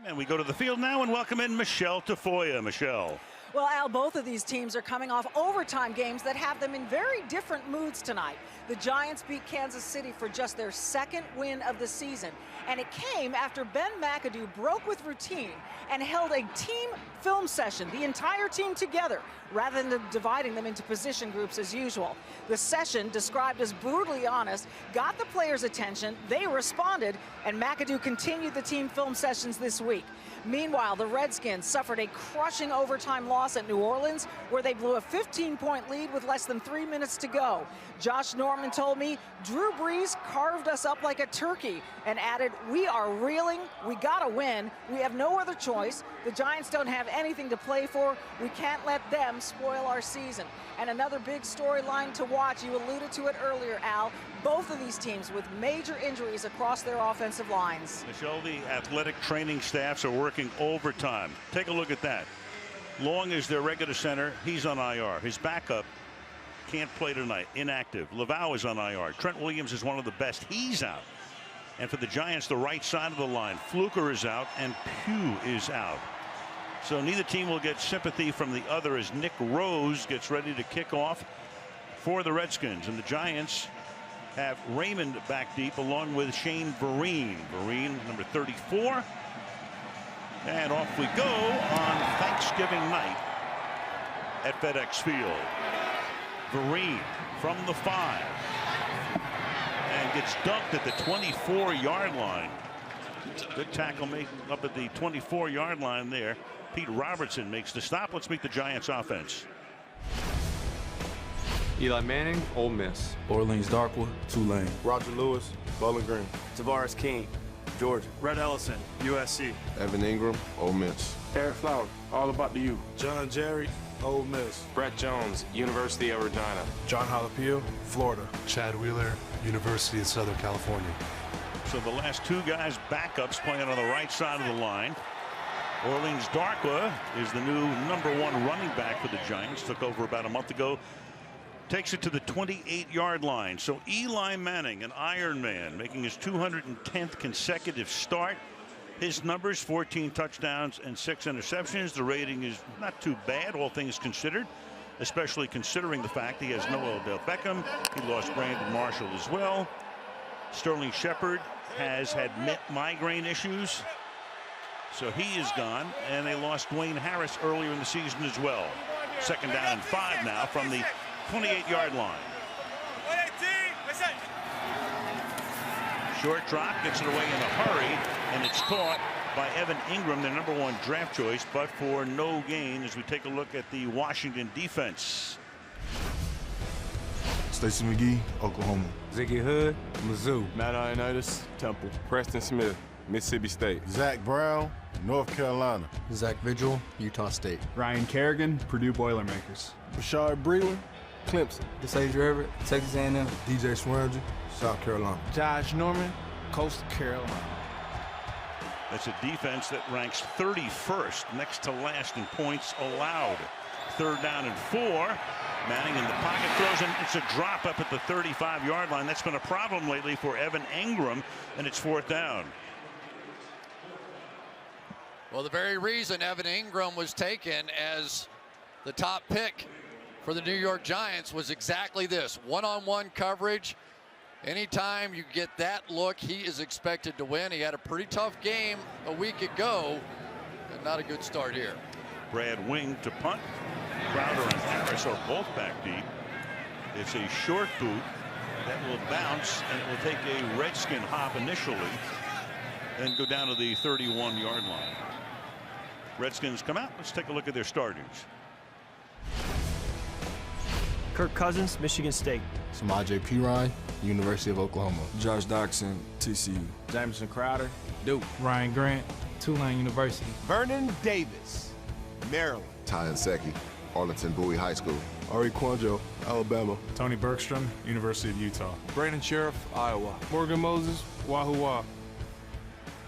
And we go to the field now and welcome in Michelle Tafoya. Michelle. Well, Al, both of these teams are coming off overtime games that have them in very different moods tonight. The Giants beat Kansas City for just their second win of the season. And it came after Ben McAdoo broke with routine and held a team film session, the entire team together, rather than dividing them into position groups as usual. The session, described as brutally honest, got the players' attention, they responded, and McAdoo continued the team film sessions this week. Meanwhile, the Redskins suffered a crushing overtime loss at New Orleans, where they blew a 15-point lead with less than 3 minutes to go. Josh Norman told me, Drew Brees carved us up like a turkey, and added, "We are reeling, we gotta win, we have no other choice, the Giants don't have anything to play for, we can't let them spoil our season." And another big storyline to watch, you alluded to it earlier, Al, both of these teams with major injuries across their offensive lines. Michelle, the athletic training staffs are working overtime. Take a look at that. Long is their regular center, he's on IR. His backup can't play tonight, inactive. Laval is on IR. Trent Williams is one of the best, he's out. And for the Giants, the right side of the line, Fluker is out and Pugh is out. So neither team will get sympathy from the other as Nick Rose gets ready to kick off for the Redskins. And the Giants have Raymond back deep along with Shane Vereen. Vereen, number 34. And off we go on Thanksgiving night at FedEx Field. Vereen from the 5 and gets dunked at the 24-yard line. Good tackle made up at the 24-yard line there. Pete Robertson makes the stop. Let's meet the Giants offense. Eli Manning, Ole Miss. Orleans Darkwood, Tulane. Roger Lewis, Bowling Green. Tavares King, Georgia. Red Ellison, USC. Evan Ingram, Ole Miss. Eric Flower, All About the U. John Jerry, Ole Miss. Brett Jones, University of Regina. John Jalapeno, Florida. Chad Wheeler, University of Southern California. So the last two guys backups playing on the right side of the line. Orleans Darkwa is the new #1 running back for the Giants. Took over about a month ago. Takes it to the 28-yard line. So Eli Manning, an Iron Man, making his 210th consecutive start. His numbers, 14 touchdowns and 6 interceptions. The rating is not too bad, all things considered, especially considering the fact he has no Odell Beckham. He lost Brandon Marshall as well. Sterling Shepard has had migraine issues, so he is gone. And they lost Dwayne Harris earlier in the season as well. Second down and 5 now from the 28-yard line. Short drop, gets it away in a hurry, and it's caught by Evan Ingram, their #1 draft choice, but for no gain as we take a look at the Washington defense. Stacey McGee, Oklahoma. Ziggy Hood, Mizzou. Matt Ioannidis, Temple. Preston Smith, Mississippi State. Zach Brown, North Carolina. Zach Vigil, Utah State. Ryan Kerrigan, Purdue Boilermakers. Rashard Breeland, Clemson. DeSager Everett, Texas A&M. DJ Swearinger, South Carolina. Josh Norman, Coastal Carolina. That's a defense that ranks 31st, next to last in points allowed. Third down and 4. Manning in the pocket, throws in. It's a drop up at the 35-yard line. That's been a problem lately for Evan Ingram, and it's 4th down. Well, the very reason Evan Ingram was taken as the top pick for the New York Giants was exactly this: one-on-one coverage. Anytime you get that look, he is expected to win. He had a pretty tough game a week ago, and not a good start here. Brad Wing to punt. Crowder and Harris are both back deep. It's a short boot that will bounce, and it will take a Redskin hop initially, then go down to the 31-yard line. Redskins come out. Let's take a look at their starters. Kirk Cousins, Michigan State. Samaje Perine, University of Oklahoma. Josh Doxson, TCU. Jameson Crowder, Duke. Ryan Grant, Tulane University. Vernon Davis, Maryland. Ty Nseki, Arlington Bowie High School. Ari Quanjo, Alabama. Tony Bergstrom, University of Utah. Brandon Sheriff, Iowa. Morgan Moses, Wahoo Wah.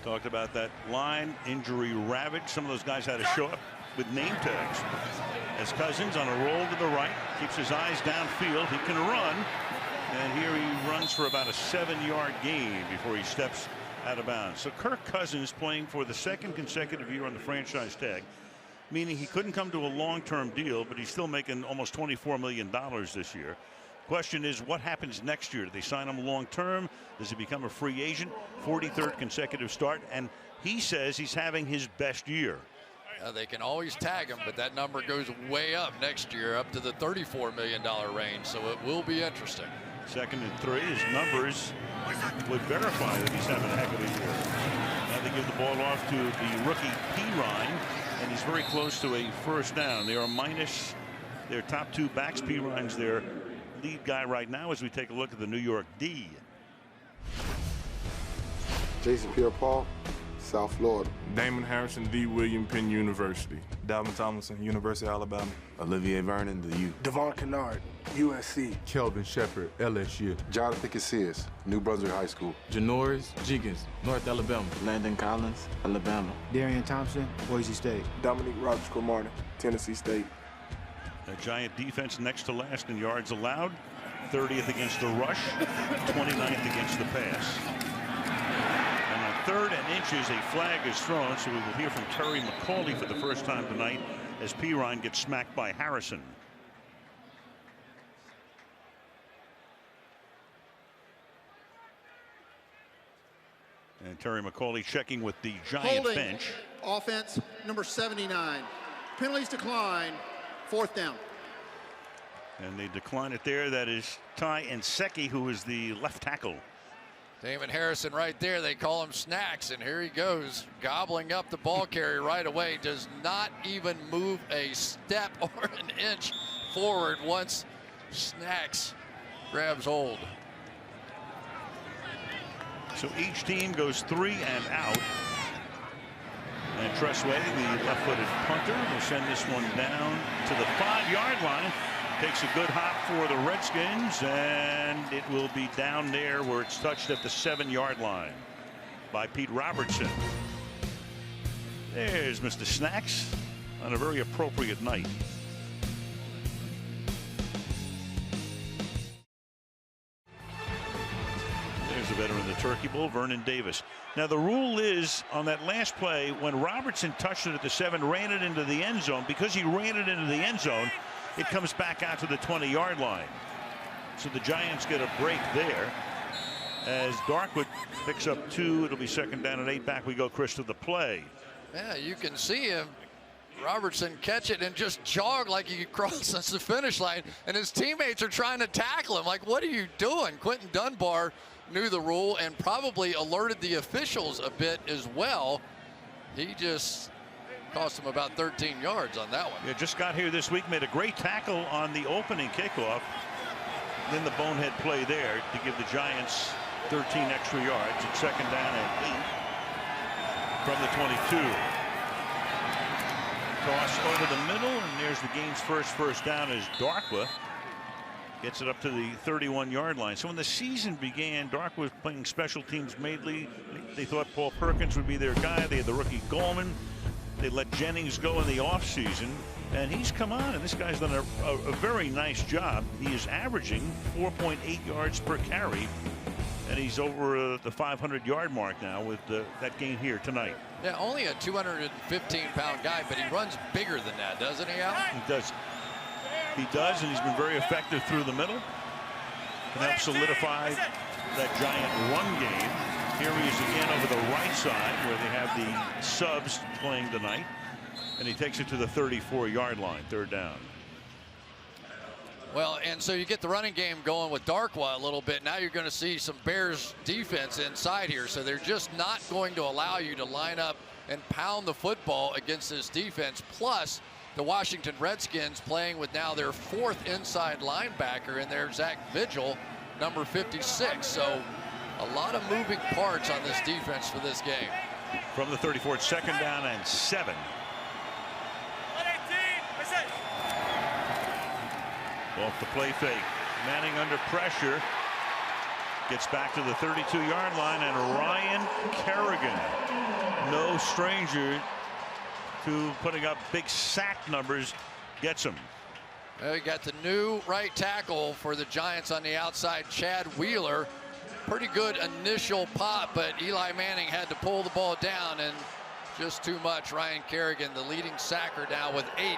Talked about that line, injury ravaged. Some of those guys had to show up with name tags. As Cousins on a roll to the right, keeps his eyes downfield. He can run, and here he runs for about a 7-yard gain before he steps out of bounds. So Kirk Cousins playing for the second consecutive year on the franchise tag, meaning he couldn't come to a long-term deal, but he's still making almost $24 million this year. Question is, what happens next year? Do they sign him long-term? Does he become a free agent? 43rd consecutive start, and he says he's having his best year. They can always tag him, but that number goes way up next year, up to the $34 million range, so it will be interesting. 2nd and 3, his numbers would verify that he's having a heck of a year. Now they give the ball off to the rookie Pirine, and he's very close to a first down. They are minus their top 2 backs. Pirine's their lead guy right now as we take a look at the New York D. Jason Pierre-Paul, South Florida. Damon Harrison, D. William Penn University. Dalvin Tomlinson, University of Alabama. Olivier Vernon, the U. Devon Kennard, USC. Kelvin Shepard, LSU. Jonathan Casillas, New Brunswick High School. Janoris Jenkins, North Alabama. Landon Collins, Alabama. Darian Thompson, Boise State. Dominique Rodgers-Cromartie, Tennessee State. A Giant defense next to last in yards allowed, 30th against the rush, 29th against the pass. And on 3rd and inches, a flag is thrown, so we will hear from Terry McCauley for the first time tonight as Pirine gets smacked by Harrison. And Terry McCauley checking with the Giant bench. Offense number 79. Penalties decline. 4th down. And they decline it there. That is Ty Nseki, who is the left tackle. Damon Harrison right there. They call him Snacks, and here he goes, gobbling up the ball carrier right away. Does not even move a step or an inch forward once Snacks grabs hold. So each team goes 3 and out. And Tressway, the left-footed punter, will send this one down to the 5-yard line. Takes a good hop for the Redskins, and it will be down there where it's touched at the 7-yard line by Pete Robertson. There's Mr. Snacks on a very appropriate night. There's a veteran of the Turkey Bowl, Vernon Davis. Now the rule is on that last play when Robertson touched it at the 7, ran it into the end zone. Because he ran it into the end zone, it comes back out to the 20-yard line. So the Giants get a break there as Darkwood picks up 2. It'll be 2nd down and 8. Back we go, Chris, to the play. Yeah, you can see him, Robertson, catch it and just jog like he crosses the finish line, and his teammates are trying to tackle him. Like, what are you doing? Quentin Dunbar knew the rule and probably alerted the officials a bit as well. He just cost him about 13 yards on that one. Yeah, just got here this week, made a great tackle on the opening kickoff. Then the bonehead play there to give the Giants 13 extra yards. It's 2nd down and 8 from the 22. Toss over the middle, and there's the game's first down as Darkwa gets it up to the 31-yard line. So when the season began, Darkwa was playing special teams mainly. They thought Paul Perkins would be their guy. They had the rookie Goldman. They let Jennings go in the offseason, and he's come on, and this guy's done a very nice job. He is averaging 4.8 yards per carry, and he's over the 500-yard mark now with that game here tonight. Yeah, only a 215-pound guy, but he runs bigger than that, doesn't he, Al? He does. He does, and he's been very effective through the middle. Can help solidify that Giant run game. Here he is again over the right side where they have the subs playing tonight. And he takes it to the 34-yard line, 3rd down. Well, and so you get the running game going with Darkwa a little bit. Now you're going to see some Bears defense inside here. So they're just not going to allow you to line up and pound the football against this defense. Plus, the Washington Redskins playing with now their 4th inside linebacker in there, Zach Vigil, number 56. So a lot of moving parts on this defense for this game. From the 34, 2nd down and 7. Off the play fake. Manning under pressure. Gets back to the 32-yard line, and Ryan Kerrigan, no stranger to putting up big sack numbers, gets him. We got the new right tackle for the Giants on the outside, Chad Wheeler, pretty good initial pop, but Eli Manning had to pull the ball down, and just too much. Ryan Kerrigan, the leading sacker, now with 8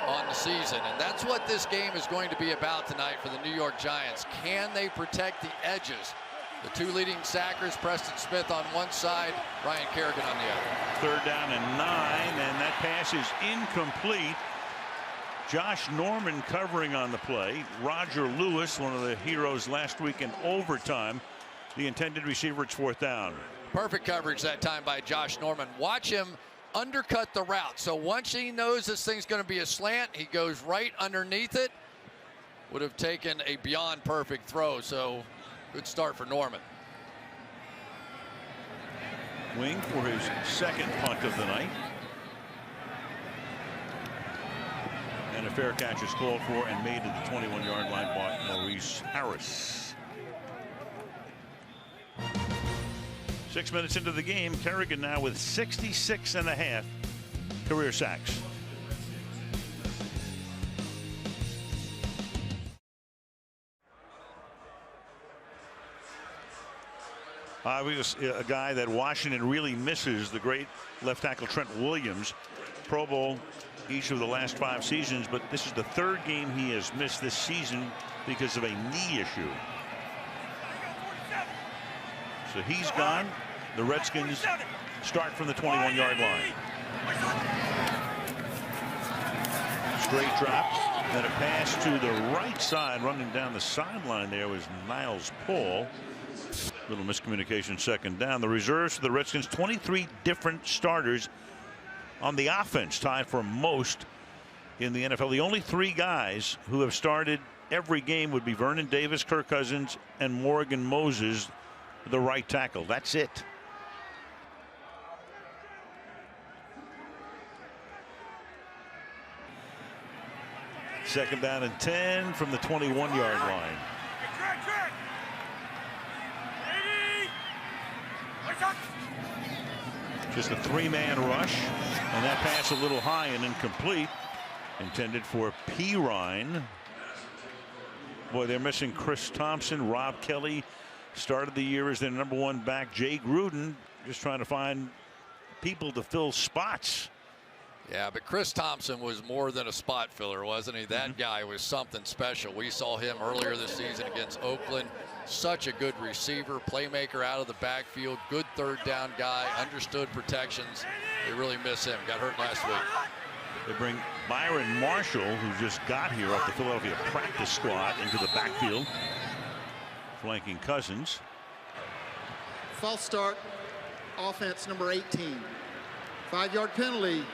on the season. And that's what this game is going to be about tonight for the New York Giants. Can they protect the edges? The 2 leading sackers, Preston Smith on one side, Ryan Kerrigan on the other. 3rd down and 9, and that pass is incomplete. Josh Norman covering on the play. Roger Lewis, one of the heroes last week in overtime, the intended receiver. It's 4th down. Perfect coverage that time by Josh Norman. Watch him undercut the route. So once he knows this thing's going to be a slant, he goes right underneath it. Would have taken a beyond perfect throw. So good start for Norman. Wing for his 2nd punt of the night. And a fair catch is called for and made at the 21-yard line by Maurice Harris. 6 minutes into the game, Kerrigan now with 66.5 career sacks. Obviously, a guy that Washington really misses, the great left tackle Trent Williams, Pro Bowl each of the last 5 seasons, but this is the 3rd game he has missed this season because of a knee issue. So he's gone. The Redskins start from the 21-yard line. Straight drop, then a pass to the right side. Running down the sideline there was Niles Paul. Little miscommunication, 2nd down. The reserves for the Redskins, 23 different starters on the offense, tied for most in the NFL. The only 3 guys who have started every game would be Vernon Davis, Kirk Cousins, and Morgan Moses, the right tackle. That's it. Second down and 10 from the 21-yard line. Just a 3-man rush, and that pass a little high and incomplete. Intended for Pirine. Boy, they're missing Chris Thompson. Rob Kelly started the year as their #1 back. Jay Gruden just trying to find people to fill spots. Yeah, but Chris Thompson was more than a spot filler, wasn't he? That guy was something special. We saw him earlier this season against Oakland. Such a good receiver, playmaker out of the backfield, good 3rd down guy, understood protections. They really miss him. Got hurt last week. They bring Byron Marshall, who just got here off the Philadelphia practice squad, into the backfield, flanking Cousins. False start, offense number 18. 5-yard penalty,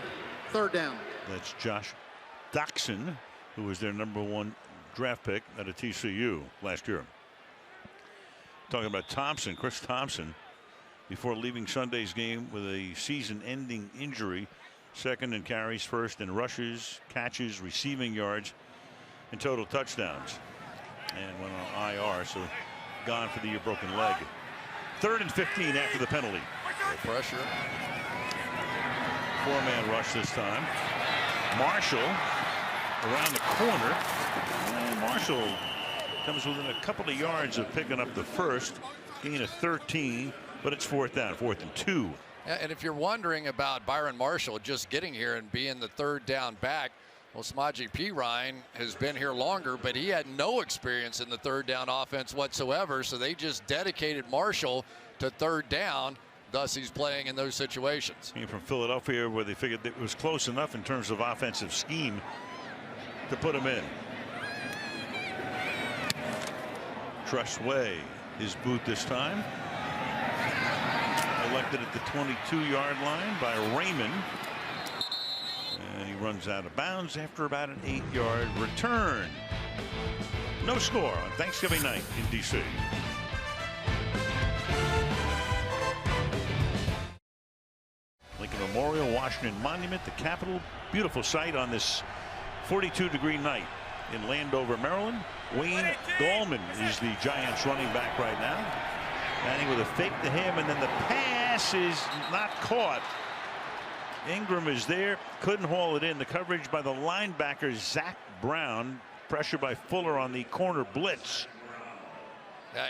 3rd down. That's Josh Doxson, who was their #1 draft pick out of TCU last year. Talking about Thompson, Chris Thompson, before leaving Sunday's game with a season-ending injury, 2nd in carries, 1st in rushes, catches, receiving yards, and total touchdowns. And went on IR, so gone for the year, broken leg. 3rd and 15 after the penalty. No pressure. 4-man rush this time. Marshall around the corner. And Marshall comes within a couple of yards of picking up the 1st. Gain of 13, but it's 4th down, 4th and 2. And if you're wondering about Byron Marshall just getting here and being the 3rd down back, well, Samaje Perine has been here longer, but he had no experience in the 3rd down offense whatsoever. So they just dedicated Marshall to 3rd down. Thus, he's playing in those situations. Came from Philadelphia, where they figured it was close enough in terms of offensive scheme to put him in. Tressway, his boot this time. Elected at the 22-yard line by Raymond. And he runs out of bounds after about an 8-yard return. No score on Thanksgiving night in D.C. Lincoln Memorial, Washington Monument, the Capitol. Beautiful sight on this 42-degree night in Landover, Maryland. Wayne Gallman is the Giants running back right now. Manning with a fake to him, and then the pass is not caught. Ingram is there, couldn't haul it in. The coverage by the linebacker Zach Brown. Pressure by Fuller on the corner blitz.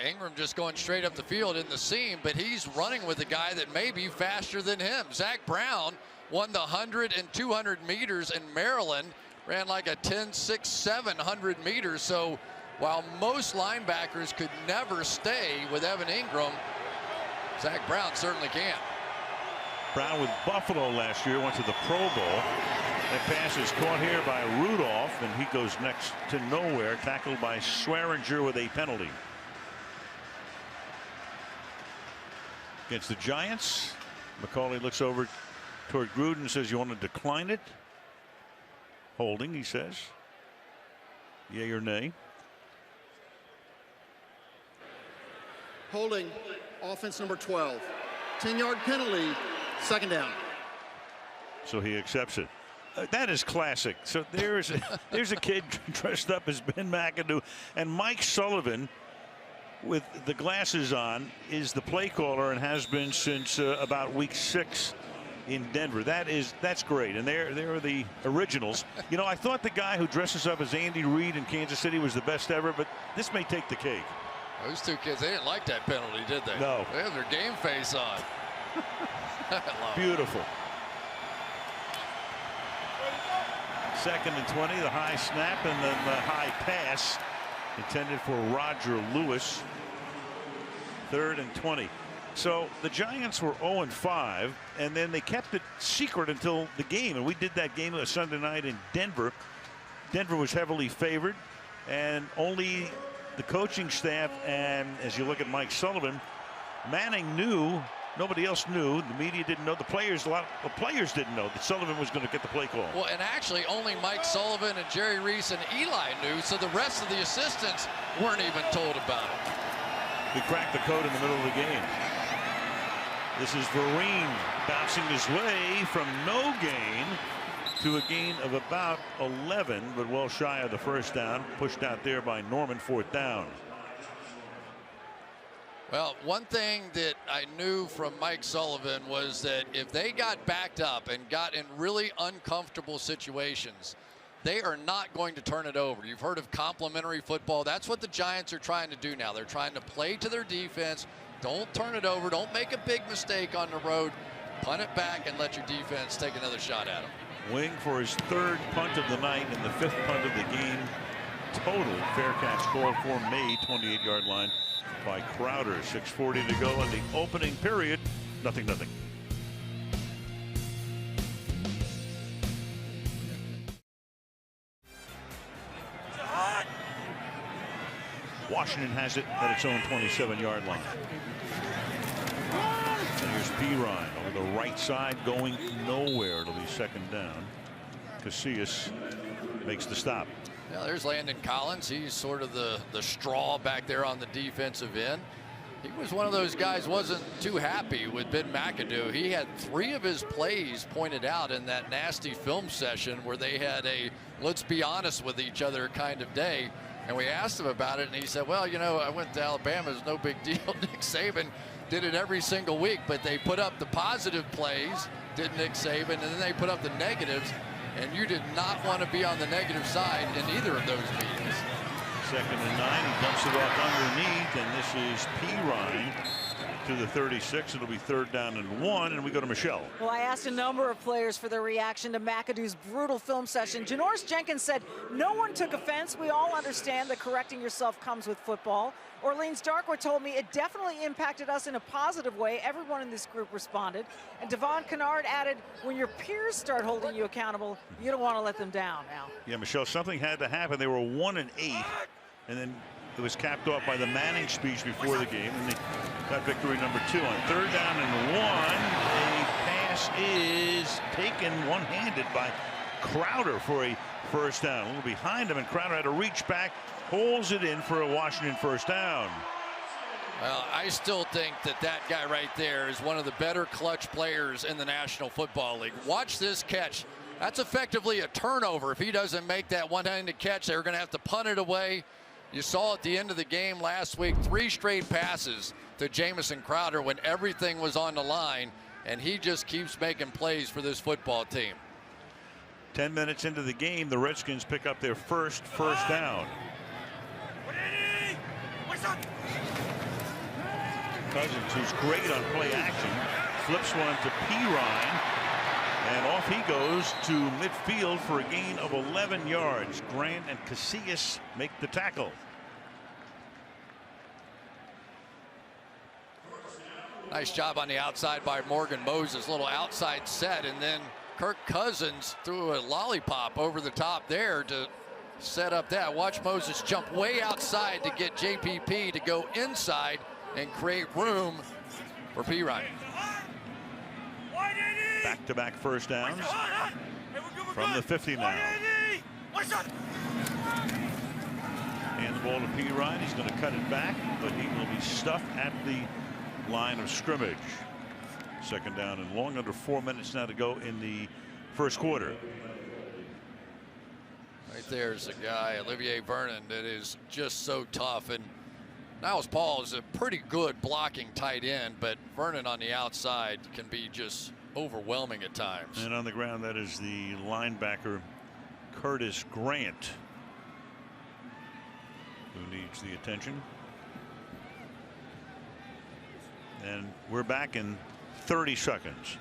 Ingram just going straight up the field in the seam, but he's running with a guy that may be faster than him. Zach Brown won the 100 and 200 meters in Maryland, ran like a 10.6, 700 meters. So while most linebackers could never stay with Evan Ingram, Zach Brown certainly can. Brown with Buffalo last year went to the Pro Bowl. That pass is caught here by Rudolph, and he goes next to nowhere, tackled by Swearinger with a penalty. Against the Giants, McCauley looks over toward Gruden and says, "You want to decline it?" Holding, he says. Yay or nay? Holding, offense number 12. 10-yard penalty, second down. So he accepts it. That is classic. So there's a kid dressed up as Ben McAdoo, and Mike Sullivan with the glasses on is the play caller and has been since about week 6 in Denver. That's great, and they're the originals. You know, I thought the guy who dresses up as Andy Reid in Kansas City was the best ever, but this may take the cake. Those two kids, they didn't like that penalty, did they? No. They have their game face on. Beautiful. 2nd and 20, the high snap, and then the high pass intended for Roger Lewis. 3rd and 20. So the Giants were 0-5, and then they kept it secret until the game, and we did that game Sunday night in Denver. Denver was heavily favored, and only the coaching staff, and as you look at Mike Sullivan, Manning knew. Nobody else knew. The media didn't know. The players didn't know that Sullivan was going to get the play call. Well, and actually only Mike Sullivan and Jerry Reese and Eli knew, so the rest of the assistants weren't even told about it. We cracked the code in the middle of the game. This is Vereen bouncing his way from no gain to a gain of about 11, but well shy of the first down. Pushed out there by Norman, 4th down. Well, one thing that I knew from Mike Sullivan was that if they got backed up and got in really uncomfortable situations, they are not going to turn it over. You've heard of complementary football. That's what the Giants are trying to do now. They're trying to play to their defense. Don't turn it over. Don't make a big mistake on the road. Punt it back and let your defense take another shot at him. Wing for his 3rd punt of the night and the 5th punt of the game total. Fair catch called for, made, 28-yard line by Crowder. 6:40 to go in the opening period. 0-0. Washington has it at its own 27-yard line. And here's Pirine over the right side, going nowhere. It'll be 2nd down. Casillas makes the stop. Now there's Landon Collins. He's sort of the straw back there on the defensive end. He was one of those guys wasn't too happy with Ben McAdoo. He had 3 of his plays pointed out in that nasty film session where they had a let's be honest with each other kind of day. And we asked him about it, and he said, well, you know, I went to Alabama. It's no big deal. Nick Saban did it every single week, but they put up the positive plays, did Nick Saban, and then they put up the negatives. And you did not want to be on the negative side in either of those meetings. 2nd and 9. He dumps it off underneath, and this is Pirine to the 36. It'll be 3rd down and 1, and we go to Michelle. Well, I asked a number of players for their reaction to McAdoo's brutal film session. Janoris Jenkins said, no one took offense. We all understand that correcting yourself comes with football. Orleans Darkwa told me it definitely impacted us in a positive way. Everyone in this group responded. And Devon Kennard added, when your peers start holding you accountable, you don't want to let them down now. Yeah, Michelle, something had to happen. They were 1-8, and then it was capped off by the Manning speech before the game, and they got victory number 2 on 3rd down and 1. A pass is taken one-handed by Crowder for a 1st down. A little behind him, and Crowder had to reach back, holds it in for a Washington 1st down. Well, I still think that guy right there is one of the better clutch players in the National Football League. Watch this catch. That's effectively a turnover. If he doesn't make that one-handed catch, they're going to have to punt it away. You saw at the end of the game last week, 3 straight passes to Jamison Crowder when everything was on the line, and he just keeps making plays for this football team. 10 minutes into the game, the Redskins pick up their first down. Cousins, who's great on play action, flips one to Pirine, and off he goes to midfield for a gain of 11 yards. Grant and Casillas make the tackle. Nice job on the outside by Morgan Moses. Little outside set, and then Kirk Cousins threw a lollipop over the top there to set up that. Watch Moses jump way outside to get JPP to go inside and create room for Pirine. Back-to-back first downs from the 50 now. And the ball to Pirine. He's going to cut it back, but he will be stuffed at the line of scrimmage. Second down and long, under 4 minutes now to go in the first quarter. Right there's a guy, Olivier Vernon, that is just so tough. And Niles Paul is a pretty good blocking tight end, but Vernon on the outside can be just overwhelming at times. And on the ground, that is the linebacker Curtis Grant, who needs the attention. And we're back in 30 seconds.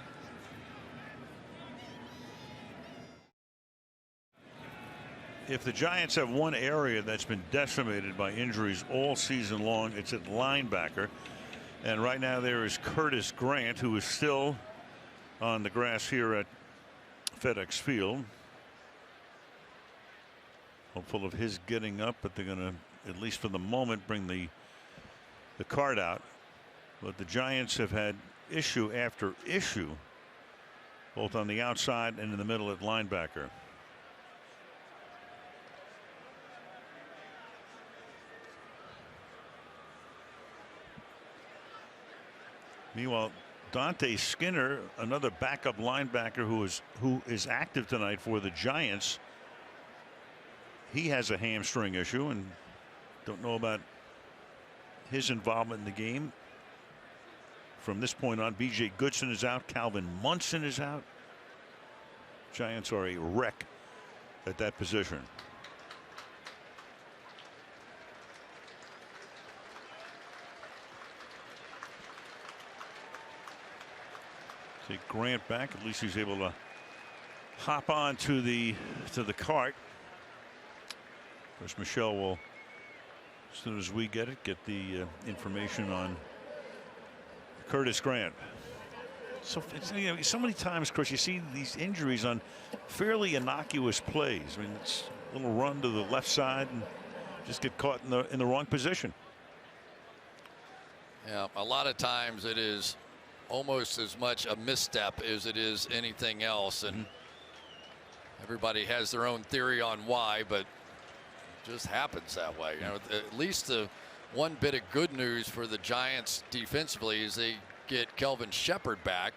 If the Giants have one area that's been decimated by injuries all season long, it's at linebacker. And right now there is Curtis Grant, who is still on the grass here at FedEx Field. Hopeful of his getting up, but they're going to, at least for the moment, bring the card out. But the Giants have had issue after issue, both on the outside and in the middle at linebacker. Meanwhile, Dante Skinner, another backup linebacker who is active tonight for the Giants, he has a hamstring issue, and don't know about his involvement in the game. From this point on, B.J. Goodson is out. Calvin Munson is out. Giants are a wreck at that position. Take Grant back. At least he's able to hop on to the cart. Of course, Michelle will, as soon as we get the information on Curtis Grant. So it's, you know, so many times, Chris, you see these injuries on fairly innocuous plays. I mean, it's a little run to the left side and just get caught in the wrong position. Yeah, a lot of times it is almost as much a misstep as it is anything else, and everybody has their own theory on why, but it just happens that way. You know, at least the one bit of good news for the Giants defensively is they get Kelvin Shepherd back.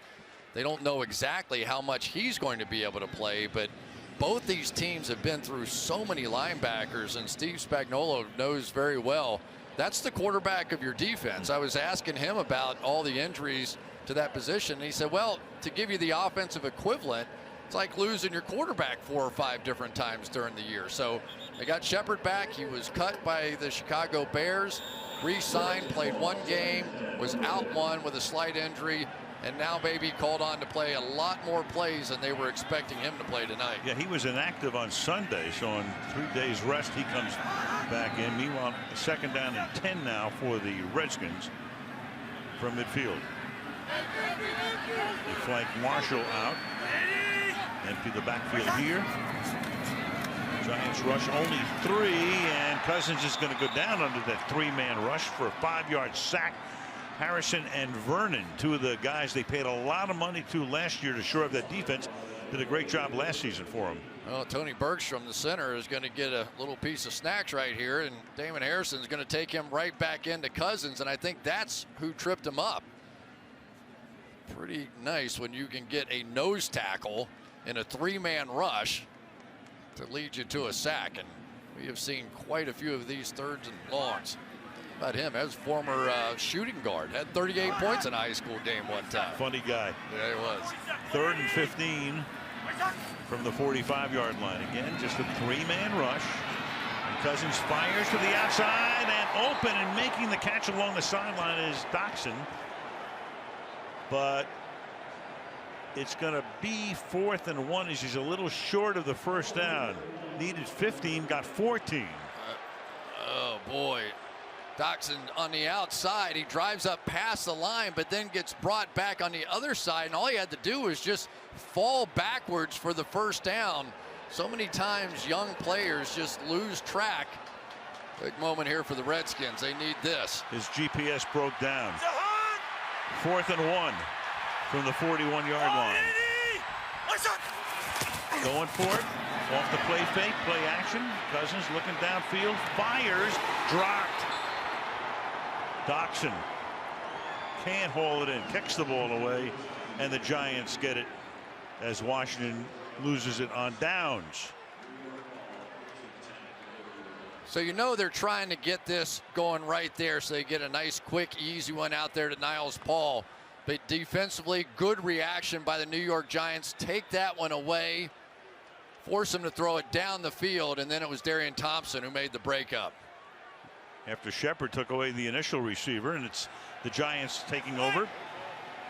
They don't know exactly how much he's going to be able to play, but both these teams have been through so many linebackers, and Steve Spagnuolo knows very well that's the quarterback of your defense. I was asking him about all the injuries to that position, and he said, well, to give you the offensive equivalent, it's like losing your quarterback 4 or 5 different times during the year. So they got Shepherd back. He was cut by the Chicago Bears, re-signed, played 1 game, was out 1 with a slight injury, and now Baby called on to play a lot more plays than they were expecting him to play tonight. Yeah, he was inactive on Sunday, so on 3 days rest he comes back in. Meanwhile, second down and 10 now for the Redskins from midfield. They flank Marshall out. Empty the backfield here. Giants rush only 3, and Cousins is going to go down under that 3-man rush for a 5-yard sack. Harrison and Vernon, 2 of the guys they paid a lot of money to last year to shore up that defense, did a great job last season for him. Well, Tony Bergstrom, the center, is going to get a little piece of snacks right here, and Damon Harrison is going to take him right back into Cousins, and I think that's who tripped him up. Pretty nice when you can get a nose tackle in a 3-man rush to lead you to a sack, and we have seen quite a few of these thirds and longs. About him as former shooting guard, had 38 points in a high school game one time. Funny guy. Yeah, he was. 3rd and 15 from the 45-yard line. Again, just a 3-man rush. And Cousins fires to the outside and open, and making the catch along the sideline is Doxson. But it's going to be 4th and 1 as he's a little short of the first down. Needed 15, got 14. Oh boy. Doxson on the outside. He drives up past the line, but then gets brought back on the other side, and all he had to do was just fall backwards for the first down. So many times young players just lose track. Big moment here for the Redskins. They need this. His GPS broke down. 4th and 1 from the 41-yard line. Going for it. Off the play fake, play action. Cousins looking downfield, fires, dropped. Doxson can't haul it in, kicks the ball away, and the Giants get it as Washington loses it on downs. So you know they're trying to get this going right there so they get a nice, quick, easy one out there to Niles Paul. But defensively, good reaction by the New York Giants. Take that one away, force him to throw it down the field, and then it was Darian Thompson who made the breakup. After Shepard took away the initial receiver, and it's the Giants taking over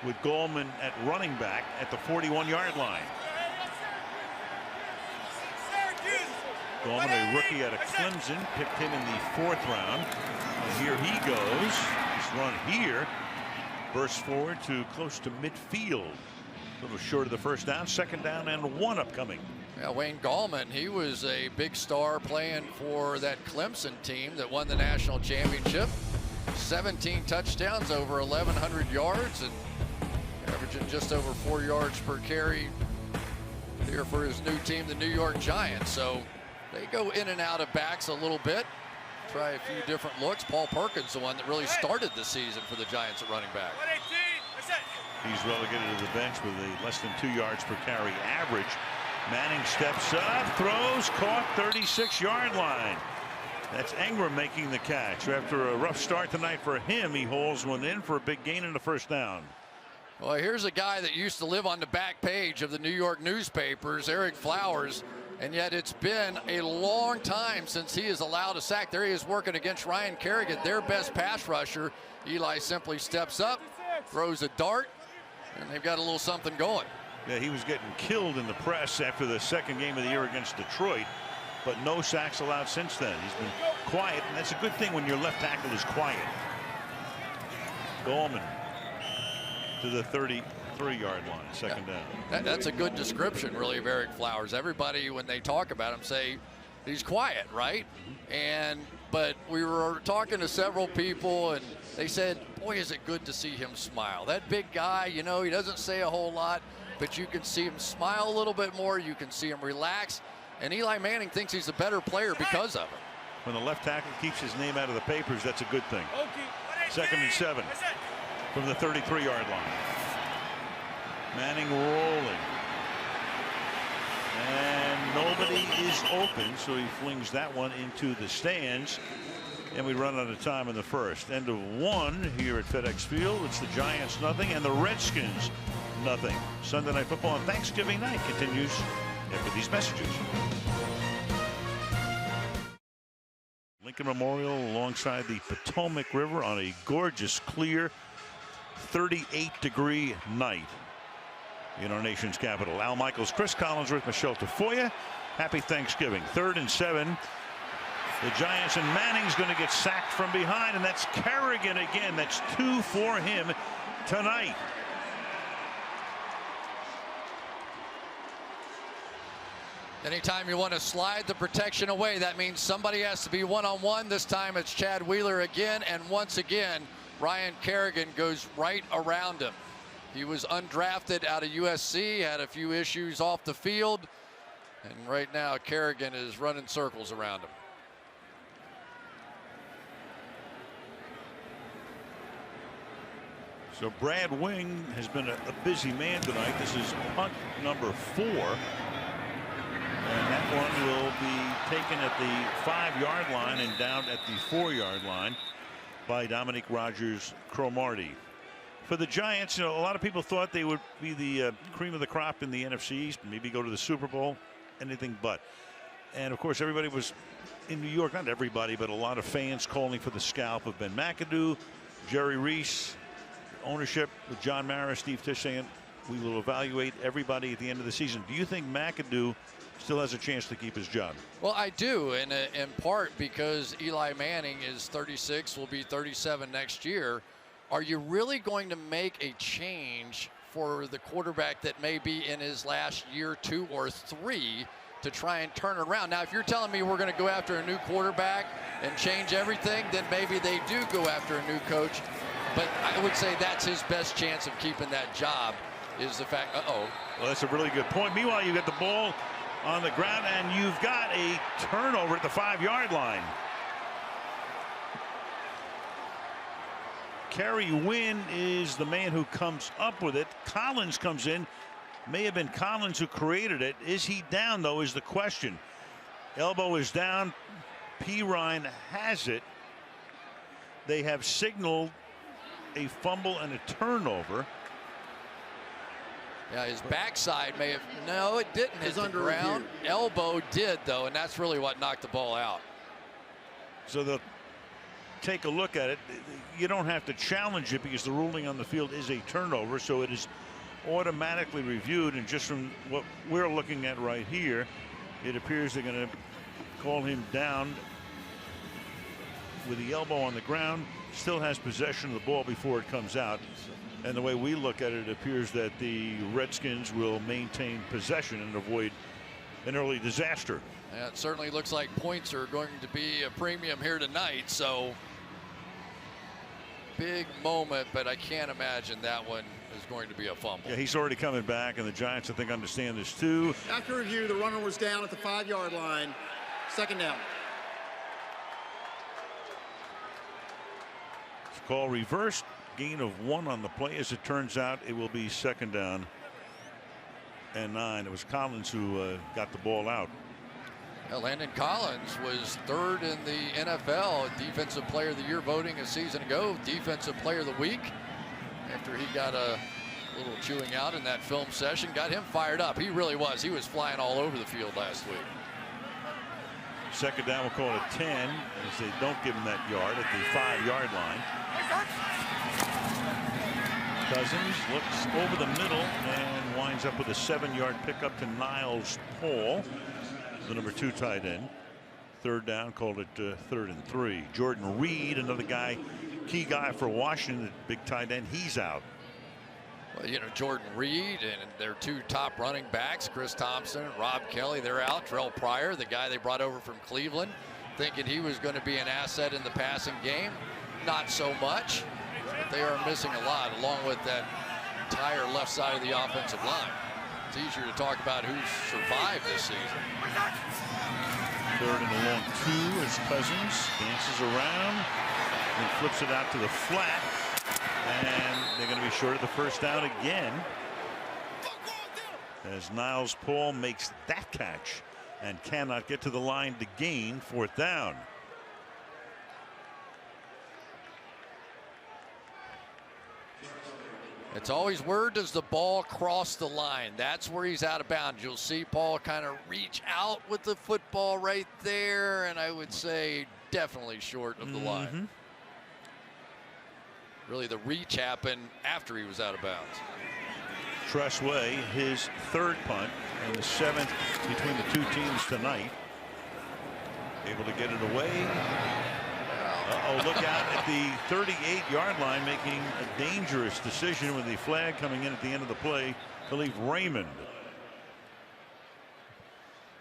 with Goldman at running back at the 41-yard line. Goldman, a rookie out of Clemson, picked him in the 4th round. And here he goes. This run here bursts forward to close to midfield. A little short of the first down. 2nd down and 1 upcoming. Yeah, Wayne Gallman, he was a big star playing for that Clemson team that won the national championship. 17 touchdowns, over 1,100 yards, and averaging just over 4 yards per carry here for his new team, the New York Giants. So they go in and out of backs a little bit, try a few different looks. Paul Perkins, the one that really started the season for the Giants at running back. He's relegated to the bench with a less than 2 yards per carry average. Manning steps up, throws, caught, 36-yard line. That's Engram making the catch. After a rough start tonight for him, he hauls one in for a big gain in the first down. Well, here's a guy that used to live on the back page of the New York newspapers, Eric Flowers, and yet it's been a long time since he has allowed a sack. There he is working against Ryan Kerrigan, their best pass rusher. Eli simply steps up, throws a dart, and they've got a little something going. Yeah, he was getting killed in the press after the 2nd game of the year against Detroit, but no sacks allowed since then. He's been quiet, and that's a good thing when your left tackle is quiet. Goldman to the 33-yard line, 2nd down. That's a good description, really, of Eric Flowers. Everybody, when they talk about him, say he's quiet, right? But we were talking to several people, and they said, boy, is it good to see him smile. That big guy, you know, he doesn't say a whole lot, but you can see him smile a little bit more. You can see him relax. And Eli Manning thinks he's a better player because of it. When the left tackle keeps his name out of the papers, that's a good thing. 2nd and 7 from the 33-yard line. Manning rolling. And nobody is open, so he flings that one into the stands. And we run out of time in the first. End of 1 here at FedEx Field. It's the Giants nothing and the Redskins nothing. Sunday Night Football on Thanksgiving night continues after these messages. Lincoln Memorial alongside the Potomac River on a gorgeous, clear, 38-degree night in our nation's capital. Al Michaels, Chris Collinsworth, Michelle Tafoya. Happy Thanksgiving. 3rd and 7. The Giants, and Manning's going to get sacked from behind, and that's Kerrigan again. That's 2 for him tonight. Anytime you want to slide the protection away, that means somebody has to be one-on-one. This time it's Chad Wheeler again, and once again, Ryan Kerrigan goes right around him. He was undrafted out of USC, had a few issues off the field, and right now Kerrigan is running circles around him. So Brad Wing has been a busy man tonight. This is punt number 4. And that one will be taken at the 5-yard line and down at the 4-yard line by Dominique Rodgers-Cromartie. For the Giants, you know, a lot of people thought they would be the cream of the crop in the NFC East, maybe go to the Super Bowl, anything but. And of course, everybody was in New York, not everybody, but a lot of fans calling for the scalp of Ben McAdoo, Jerry Reese, ownership with John Mara, Steve Tisch saying we will evaluate everybody at the end of the season. Do you think McAdoo still has a chance to keep his job? Well, I do, in part because Eli Manning is 36, will be 37 next year. Are you really going to make a change for the quarterback that may be in his last year, 2 or 3, to try and turn it around? Now, if you're telling me we're going to go after a new quarterback and change everything, then maybe they do go after a new coach. But I would say that's his best chance of keeping that job, is the fact, well, that's a really good point. Meanwhile, you got the ball on the ground, and you've got a turnover at the 5-yard line. Kerry Wynn is the man who comes up with it. Collins comes in. May have been Collins who created it. Is he down, though, is the question. Elbow is down. Pirine has it. They have signaled a fumble and a turnover. Yeah, his backside may have, no, it didn't hit the ground. Elbow did, though, and that's really what knocked the ball out. So they'll take a look at it. You don't have to challenge it because the ruling on the field is a turnover, so it is automatically reviewed. And just from what we're looking at right here, it appears they're going to call him down with the elbow on the ground. Still has possession of the ball before it comes out. And the way we look at it, it appears that the Redskins will maintain possession and avoid an early disaster. Yeah, it certainly looks like points are going to be a premium here tonight. So big moment, but I can't imagine that one is going to be a fumble. Yeah, he's already coming back, and the Giants, I think, understand this too. After review, the runner was down at the 5-yard line. Second down. It's called reversed. Gain of 1 on the play. As it turns out, it will be 2nd down and 9. It was Collins who got the ball out. Yeah, Landon Collins was 3rd in the NFL Defensive Player of the Year voting a season ago. Defensive Player of the Week, after he got a little chewing out in that film session, got him fired up. He really was. He was flying all over the field last week. 2nd down, we'll call it 10, as they don't give him that yard at the 5-yard line. Cousins looks over the middle and winds up with a 7-yard pickup to Niles Paul, the number 2 tight end. 3rd down, called it 3rd and 3. Jordan Reed, another guy, key guy for Washington, big tight end, he's out. Well, you know, Jordan Reed and their 2 top running backs, Chris Thompson and Rob Kelly, they're out. Terrell Pryor, the guy they brought over from Cleveland, thinking he was going to be an asset in the passing game. Not so much. But they are missing a lot, along with that entire left side of the offensive line. It's easier to talk about who's survived this season. 3rd and a long 2 as Cousins dances around and flips it out to the flat. And they're going to be short of the 1st down again, as Niles Paul makes that catch and cannot get to the line to gain 4th down. It's always, where does the ball cross the line? That's where he's out of bounds. You'll see Paul kind of reach out with the football right there, and I would say definitely short of the line. Really, the reach happened after he was out of bounds. Tressway, his 3rd punt and the 7th between the 2 teams tonight. Able to get it away. Look out at the 38-yard line, making a dangerous decision with the flag coming in at the end of the play to leave Raymond.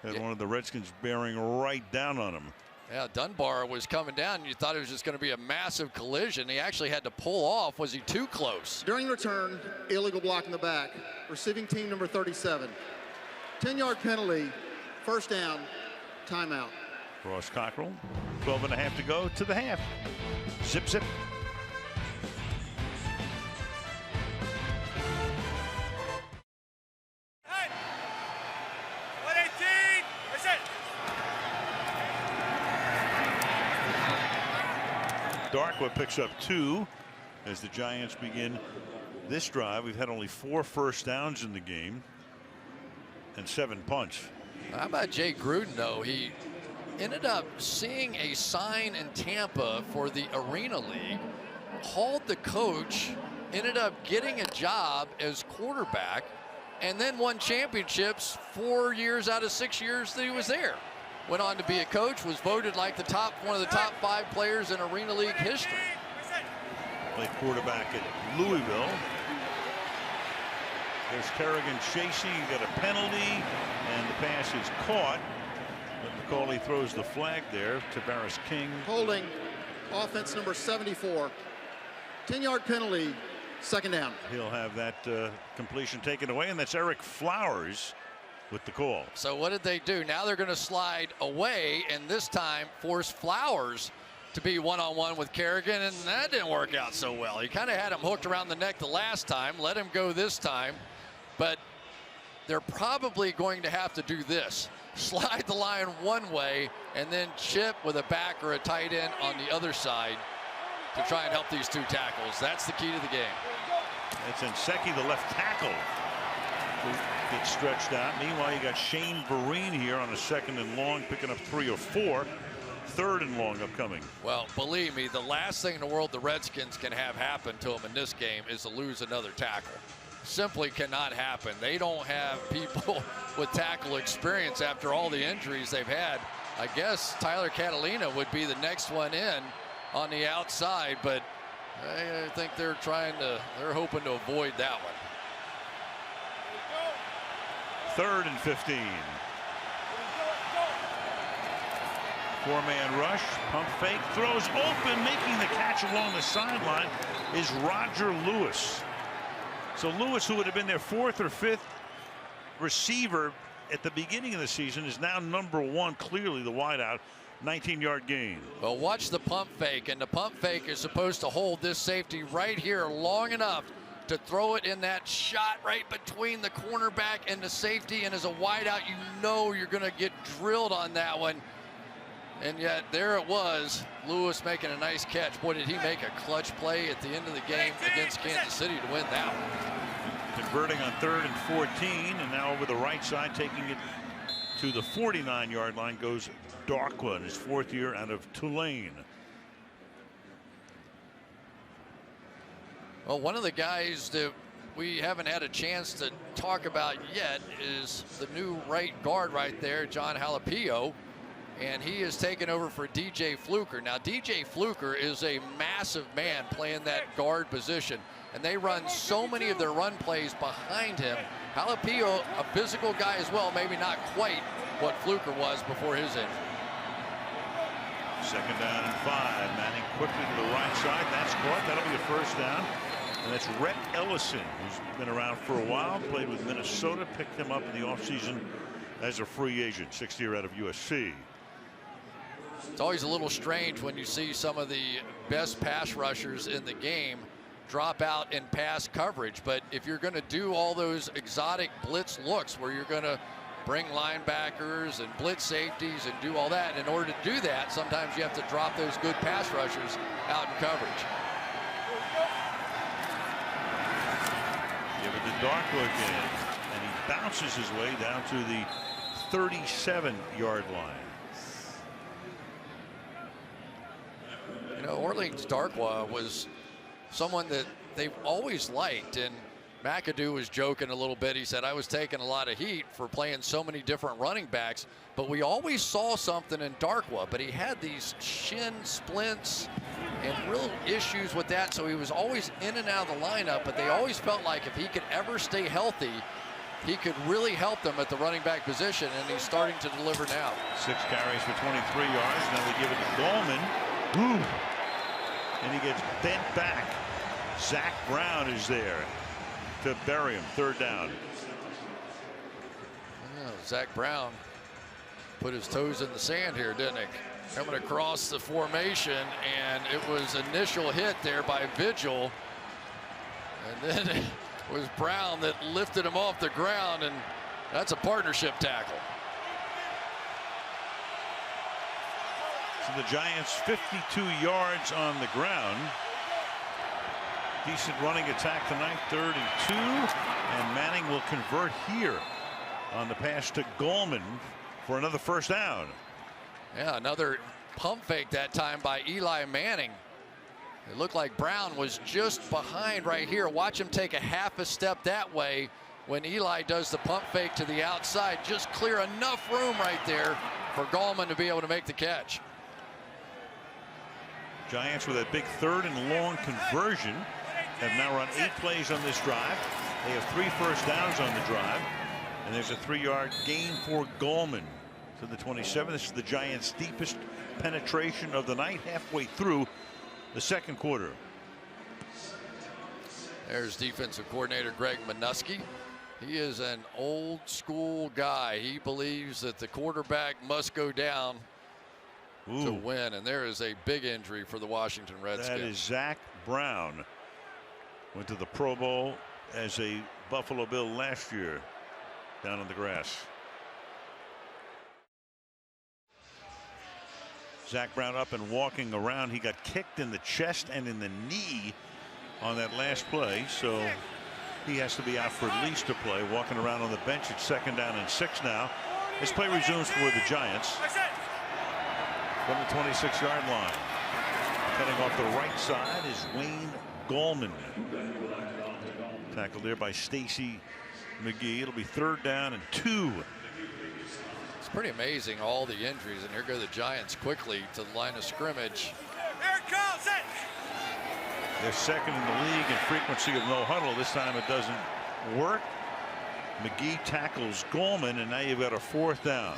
Had one of the Redskins bearing right down on him. Yeah, Dunbar was coming down, and you thought it was just going to be a massive collision. He actually had to pull off. Was he too close? During the return, illegal block in the back. Receiving team number 37. 10-yard penalty. 1st down. Timeout. Ross Cockrell, 12.5 to go to the half. Zip, zip. Hey! 118! That's it! Darkwa picks up 2 as the Giants begin this drive. We've had only 4 first downs in the game and 7 punts. How about Jay Gruden, though? He ended up seeing a sign in Tampa for the Arena League, called the coach, ended up getting a job as quarterback, and then won championships 4 years out of 6 years that he was there. Went on to be a coach, was voted like one of the top 5 players in Arena League history. Played quarterback at Louisville. There's Kerrigan chasing, he got a penalty, and the pass is caught. But McCauley throws the flag there. Tavares King. Holding offense number 74. 10-yard penalty, second down. He'll have that completion taken away, and that's Eric Flowers with the call. So what did they do? Now they're going to slide away, and this time force Flowers to be one-on-one with Kerrigan, and that didn't work out so well. He kind of had him hooked around the neck the last time, let him go this time, but they're probably going to have to do this. Slide the line one way and then chip with a back or a tight end on the other side to try and help these two tackles. That's the key to the game. It's Nseki, the left tackle, who gets stretched out. Meanwhile, you got Shane Vereen here on a 2nd and long, picking up 3 or 4. 3rd and long upcoming. Well, believe me, the last thing in the world the Redskins can have happen to them in this game is to lose another tackle. Simply cannot happen. They don't have people with tackle experience after all the injuries they've had. I guess Tyler Catalina would be the next one in on the outside, but I think they're hoping to avoid that one. 3rd and 15. 4-man rush, pump fake, throws open, making the catch along the sideline is Roger Lewis. So Lewis, who would have been their 4th or 5th receiver at the beginning of the season, is now number 1, clearly the wideout. 19-yard gain. Well, watch the pump fake, and the pump fake is supposed to hold this safety right here long enough to throw it in that shot right between the cornerback and the safety, and as a wideout, you know you're going to get drilled on that one. And yet there it was, Lewis making a nice catch. Boy, did he make a clutch play at the end of the game against Kansas City to win that one. Converting on 3rd and 14, and now over the right side, taking it to the 49-yard line goes Darkwa in his 4th year out of Tulane. Well, one of the guys that we haven't had a chance to talk about yet is the new right guard right there, John Jalapeno. And he is taken over for DJ Fluker. Now, DJ Fluker is a massive man playing that guard position, and they run so many of their run plays behind him. Jalapeno, a physical guy as well, maybe not quite what Fluker was before his injury. 2nd down and 5. Manning quickly to the right side. That's caught. That'll be a 1st down. And that's Rhett Ellison, who's been around for a while, played with Minnesota, picked him up in the offseason as a free agent, 6th year out of USC. It's always a little strange when you see some of the best pass rushers in the game drop out in pass coverage. But if you're going to do all those exotic blitz looks where you're going to bring linebackers and blitz safeties and do all that, in order to do that, sometimes you have to drop those good pass rushers out in coverage. Give it to Darkwa again, and he bounces his way down to the 37-yard line. You know, Orleans Darkwa was someone that they've always liked, and McAdoo was joking a little bit. He said, I was taking a lot of heat for playing so many different running backs, but we always saw something in Darkwa, but he had these shin splints and real issues with that, so he was always in and out of the lineup, but they always felt like if he could ever stay healthy, he could really help them at the running back position, and he's starting to deliver now. 6 carries for 23 yards. Now they give it to Gallman. Woo! And he gets bent back. Zach Brown is there to bury him. 3rd down. Oh, Zach Brown put his toes in the sand here, didn't he? Coming across the formation, and it was initial hit there by Vigil, and then it was Brown that lifted him off the ground, and that's a partnership tackle. So the Giants 52 yards on the ground. Decent running attack tonight. 3rd and 2, and Manning will convert here on the pass to Gallman for another 1st down. Yeah, another pump fake that time by Eli Manning. It looked like Brown was just behind right here. Watch him take a half a step that way when Eli does the pump fake to the outside. Just clear enough room right there for Gallman to be able to make the catch. Giants with a big 3rd and long conversion have now run 8 plays on this drive. They have 3 first downs on the drive, and there's a 3-yard gain for Gallman to the 27. This is the Giants' deepest penetration of the night, halfway through the second quarter. There's defensive coordinator Greg Minuski. He is an old school guy. He believes that the quarterback must go down to win, and there is a big injury for the Washington Redskins. That is Zach Brown. Went to the Pro Bowl as a Buffalo Bill last year down on the grass. Zach Brown up and walking around. He got kicked in the chest and in the knee on that last play, so he has to be out for at least a play. Walking around on the bench at 2nd down and 6 now. This play resumes for the Giants from the 26-yard line. Cutting off the right side is Wayne Gallman. Tackled there by Stacy McGee. It'll be 3rd down and 2. It's pretty amazing, all the injuries, and here go the Giants quickly to the line of scrimmage. Here it comes. They're 2nd in the league in frequency of no huddle. This time it doesn't work. McGee tackles Gallman, and now you've got a 4th down.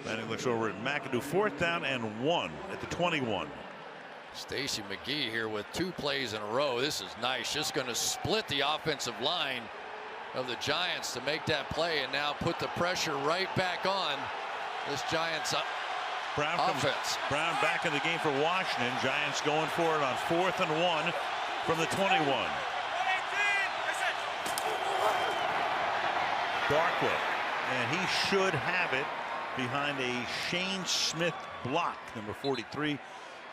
Manning looks over at McAdoo. 4th down and 1 at the 21. Stacy McGee here with 2 plays in a row. This is nice. Just going to split the offensive line of the Giants to make that play, and now put the pressure right back on this Giants offense. Brown back in the game for Washington. Giants going for it on 4th and 1 from the 21. Darkwa, and he should have it behind a Shane Smith block. Number 43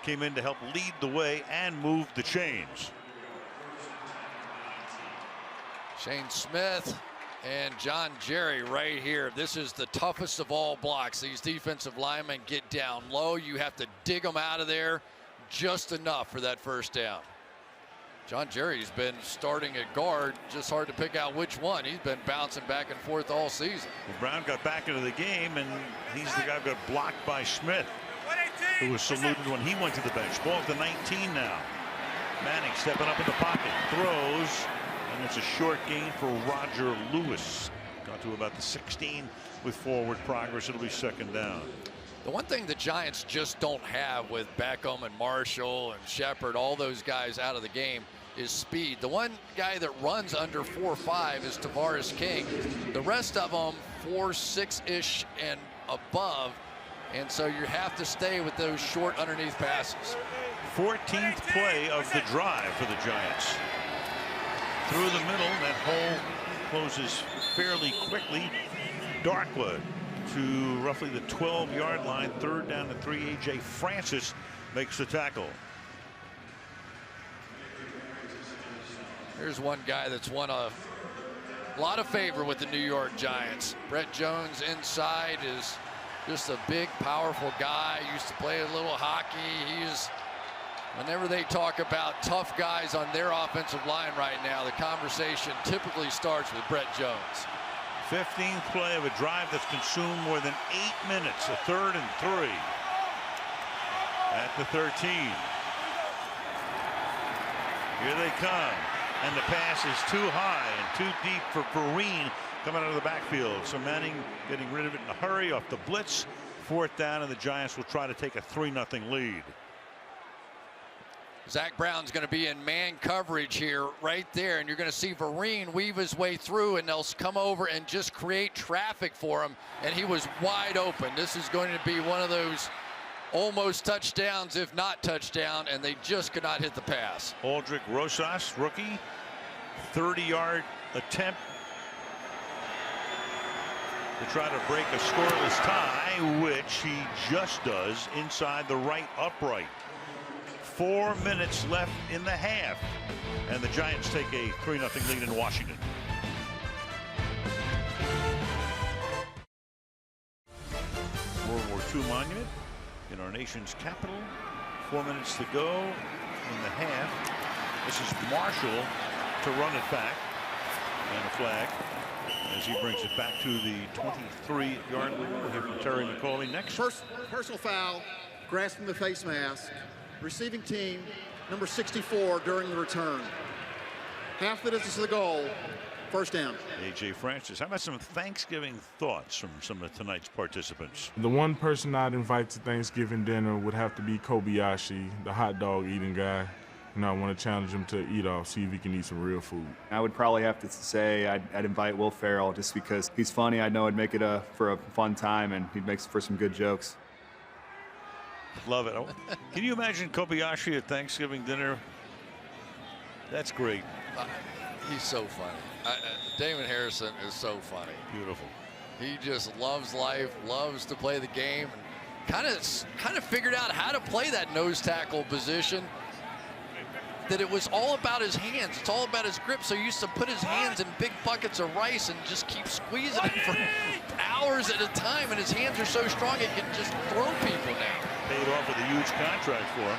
came in to help lead the way and move the chains. Shane Smith and John Jerry right here. This is the toughest of all blocks. These defensive linemen get down low. You have to dig them out of there just enough for that 1st down. John Jerry's been starting at guard. Just hard to pick out which one. He's been bouncing back and forth all season. Well, Brown got back into the game, and he's the guy who got blocked by Smith, who was saluted when he went to the bench. Ball to 19 now. Manning stepping up in the pocket, throws, and it's a short gain for Roger Lewis. Got to about the 16 with forward progress. It'll be 2nd down. The one thing the Giants just don't have with Beckham and Marshall and Shepard, all those guys out of the game, is speed. The one guy that runs under 4.5 is Tavares King. The rest of them 4.6-ish and above, and so you have to stay with those short underneath passes. 14th play of the drive for the Giants. Through the middle, that hole closes fairly quickly. Darkwood to roughly the 12-yard line. 3rd down to 3. A.J. Francis makes the tackle. Here's one guy that's won a lot of favor with the New York Giants. Brett Jones inside is just a big, powerful guy. Used to play a little hockey. He's, whenever they talk about tough guys on their offensive line right now, the conversation typically starts with Brett Jones. 15th play of a drive that's consumed more than 8 minutes. A 3rd and 3 at the 13. Here they come, and the pass is too high and too deep for Vereen coming out of the backfield. So Manning getting rid of it in a hurry off the blitz. 4th down, and the Giants will try to take a 3-0 lead. Zach Brown's going to be in man coverage here right there, and you're going to see Vereen weave his way through, and they'll come over and just create traffic for him, and he was wide open. This is going to be one of those almost touchdowns, if not touchdown, and they just could not hit the pass. Aldrick Rosas, rookie, 30-yard attempt to try to break a scoreless tie, which he just does inside the right upright. 4 minutes left in the half, and the Giants take a 3-0 lead in Washington. II monument in our nation's capital. 4 minutes to go in the half. This is Marshall to run it back, and a flag as he brings it back to the 23-yard line. We'll hear from Terry McCauley next. Personal foul, grasping the face mask. Receiving team number 64 during the return. Half the distance to the goal. First down. A.J. Francis. How about some Thanksgiving thoughts from some of tonight's participants? The one person I'd invite to Thanksgiving dinner would have to be Kobayashi, the hot dog eating guy. And I want to challenge him to eat off, see if he can eat some real food. I would probably have to say I'd invite Will Ferrell just because he's funny. I know it'd make it for a fun time, and he'd make for some good jokes. Love it. Can you imagine Kobayashi at Thanksgiving dinner? That's great. He's so funny. Damon Harrison is so funny. Beautiful. He just loves life, loves to play the game, and kind of figured out how to play that nose tackle position. That it was all about his hands. It's all about his grip. So he used to put his hands in big buckets of rice and just keep squeezing it for hours at a time. And his hands are so strong it can just throw people now. Paid off with a huge contract for him.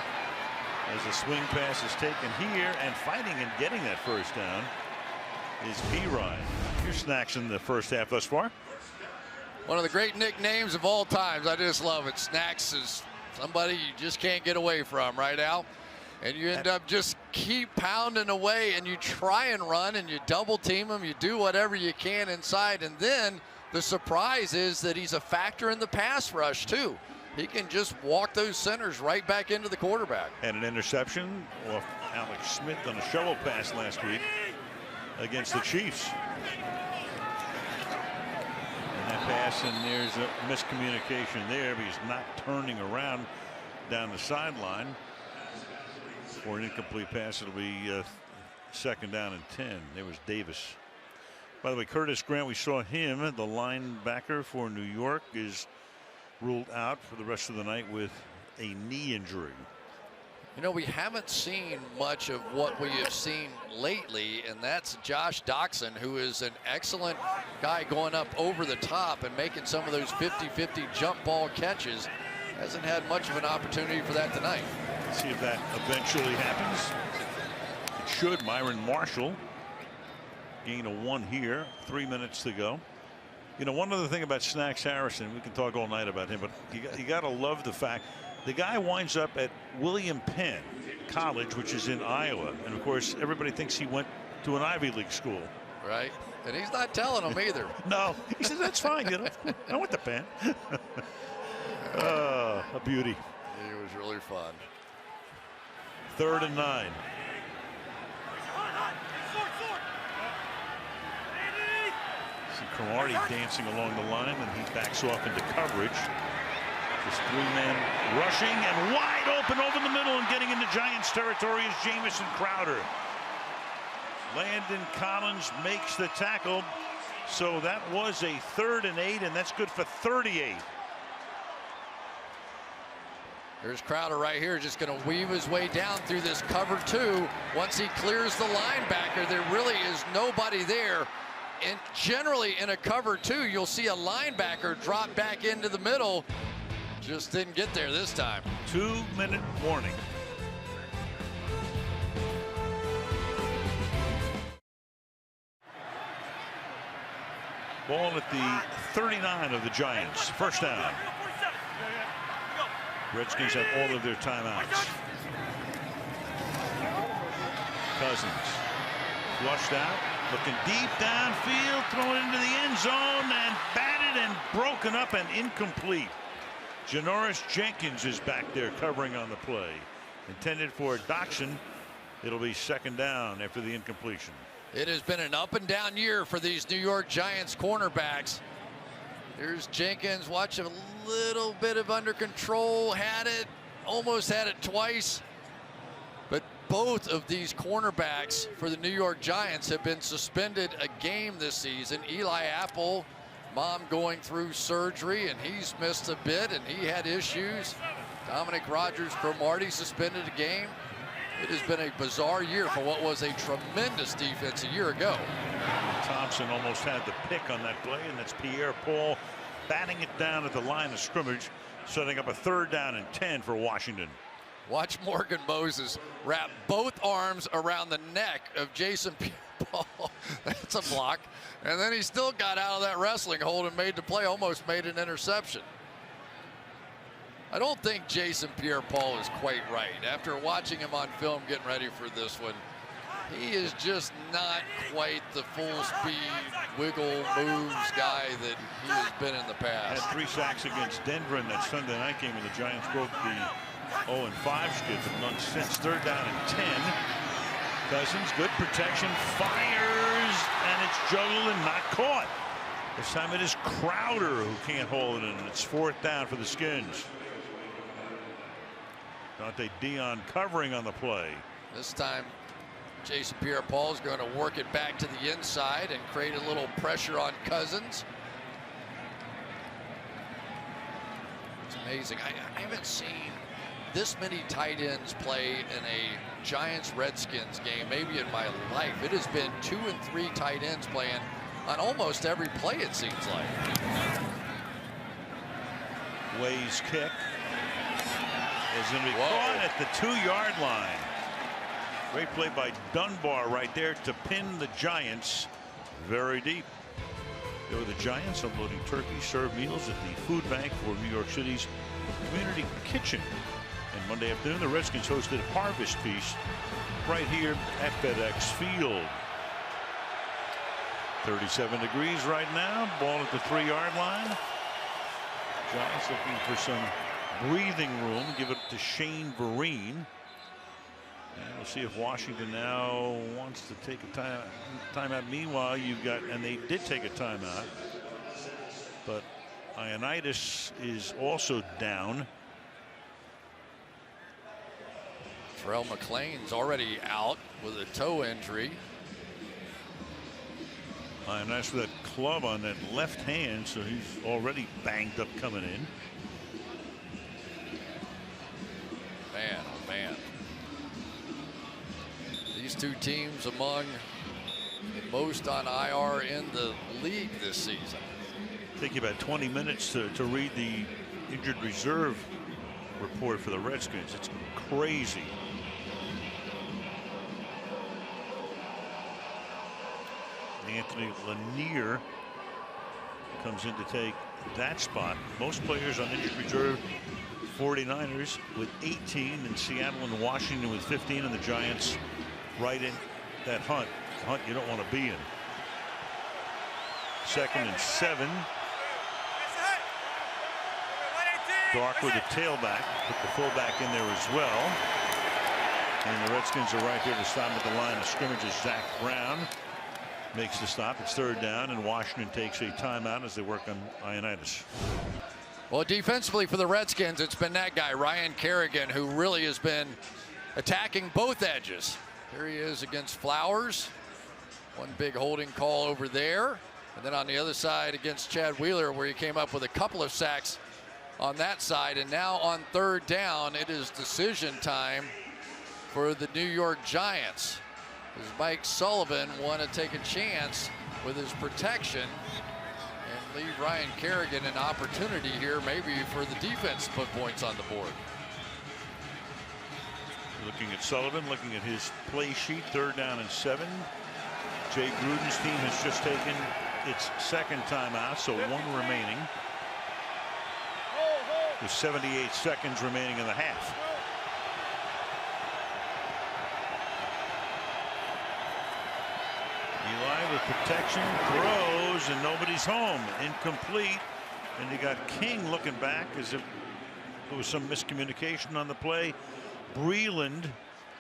As the swing pass is taken here, and fighting and getting that first down is P-Ryan. Your Snacks in the first half thus far. One of the great nicknames of all times. I just love it. Snacks is somebody you just can't get away from, right, Al? And you end up just keep pounding away, and you try and run, and you double team him. You do whatever you can inside, and then the surprise is that he's a factor in the pass rush too. He can just walk those centers right back into the quarterback. And an interception off Alex Smith on a shovel pass last week against the Chiefs. And that pass, and there's a miscommunication there, but he's not turning around down the sideline. For an incomplete pass, it'll be second down and 10. There was Davis. By the way, Curtis Grant, we saw him, the linebacker for New York, is ruled out for the rest of the night with a knee injury. You know, we haven't seen much of what we have seen lately, and that's Josh Doxson, who is an excellent guy going up over the top and making some of those 50-50 jump ball catches. Hasn't had much of an opportunity for that tonight. See if that eventually happens. It should. Myron Marshall gain a 1 here. 3 minutes to go. You know, one other thing about Snacks Harrison, we can talk all night about him, but you got to love the fact the guy winds up at William Penn College, which is in Iowa, and of course everybody thinks he went to an Ivy League school. Right, and he's not telling them either. No, he says that's fine. You know, I went to Penn. A beauty. It was really fun. 3rd and 9. See Cromartie dancing along the line, and he backs off into coverage. Just 3 men rushing, and wide open over the middle, and getting into Giants territory is Jamison Crowder. Landon Collins makes the tackle, so that was a 3rd and 8, and that's good for 38. There's Crowder right here, just going to weave his way down through this cover 2. Once he clears the linebacker, there really is nobody there. And generally in a cover 2, you'll see a linebacker drop back into the middle. Just didn't get there this time. 2-minute warning. Ball at the 39 of the Giants. First down. Redskins have all of their timeouts. Cousins flushed out, looking deep downfield, throwing it into the end zone, and batted and broken up and incomplete. Janoris Jenkins is back there covering on the play. Intended for Doxson. It'll be second down after the incompletion. It has been an up and down year for these New York Giants cornerbacks. There's Jenkins, watch a little bit of under control, had it, almost had it twice. But both of these cornerbacks for the New York Giants have been suspended a game this season. Eli Apple, mom going through surgery, and he's missed a bit, and he had issues. Dominic Rodgers-Cromartie suspended a game. It has been a bizarre year for what was a tremendous defense a year ago. Thompson almost had the pick on that play, and that's Pierre-Paul batting it down at the line of scrimmage, setting up a 3rd down and 10 for Washington. Watch Morgan Moses wrap both arms around the neck of Jason Pierre-Paul. That's a block. And then he still got out of that wrestling hold and made the play, almost made an interception. I don't think Jason Pierre-Paul is quite right. After watching him on film getting ready for this one, he is just not quite the full speed, wiggle moves guy that he has been in the past. Had 3 sacks against Denver in that Sunday night game when the Giants broke the 0-5 skid, but none since. 3rd down and 10. Cousins, good protection, fires, and it's juggled and not caught. This time it is Crowder who can't hold it, and it's 4th down for the Skins. Dante Dion covering on the play. This time Jason Pierre-Paul is going to work it back to the inside and create a little pressure on Cousins. It's amazing. I haven't seen this many tight ends play in a Giants-Redskins game maybe in my life. It has been 2 and 3 tight ends playing on almost every play, it seems like. Way's kick is going to be caught at the 2-yard line. Great play by Dunbar right there to pin the Giants very deep. There were the Giants unloading turkey served meals at the food bank for New York City's Community Kitchen. And Monday afternoon, the Redskins hosted Harvest Feast right here at FedEx Field. 37 degrees right now. Ball at the 3-yard line. Giants looking for some breathing room. Give it to Shane Vereen. And we'll see if Washington now wants to take a timeout. Meanwhile, you've got, and they did take a timeout, but Ioannidis is also down. Terrell McLean's already out with a toe injury. Ioannidis with that club on that left hand, so he's already banged up coming in. Man, oh man. These two teams among the most on IR in the league this season. Take you about 20 minutes to read the injured reserve report for the Redskins. It's crazy. Anthony Lanier comes in to take that spot. Most players on injured reserve. 49ers with 18, and Seattle and Washington with 15, and the Giants right in that hunt. The hunt you don't want to be in. 2nd and 7. Dark with the tailback. Put the fullback in there as well. And the Redskins are right there to stop at the line of scrimmage as Zach Brown makes the stop. It's 3rd down, and Washington takes a timeout as they work on Ioannidis. Well, defensively for the Redskins, it's been that guy, Ryan Kerrigan, who really has been attacking both edges. Here he is against Flowers. One big holding call over there. And then on the other side against Chad Wheeler, where he came up with a couple of sacks on that side. And now on 3rd down, it is decision time for the New York Giants, as Mike Sullivan want to take a chance with his protection and leave Ryan Kerrigan an opportunity here maybe for the defense to put points on the board. Looking at Sullivan, looking at his play sheet. 3rd down and 7. Jay Gruden's team has just taken its 2nd timeout, so 1 remaining with 78 seconds remaining in the half. Eli with protection, throws, and nobody's home. Incomplete. And you got King looking back as if there was some miscommunication on the play. Breland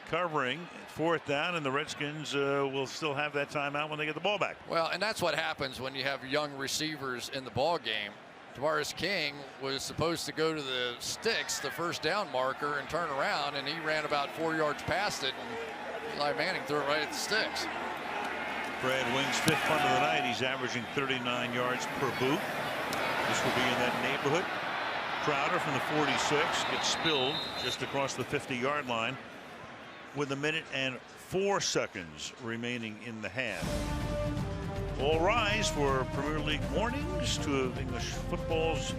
covering 4th down, and the Redskins will still have that timeout when they get the ball back. Well, and that's what happens when you have young receivers in the ball game. Tavares King was supposed to go to the sticks, the 1st down marker, and turn around, and he ran about 4 yards past it, and Eli Manning threw it right at the sticks. Brad Wing's 5th punt of the night. He's averaging 39 yards per boot. This will be in that neighborhood. Crowder from the 46 gets spilled just across the 50-yard line with 1 minute and 4 seconds remaining in the half. All rise for Premier League mornings. Two of English football's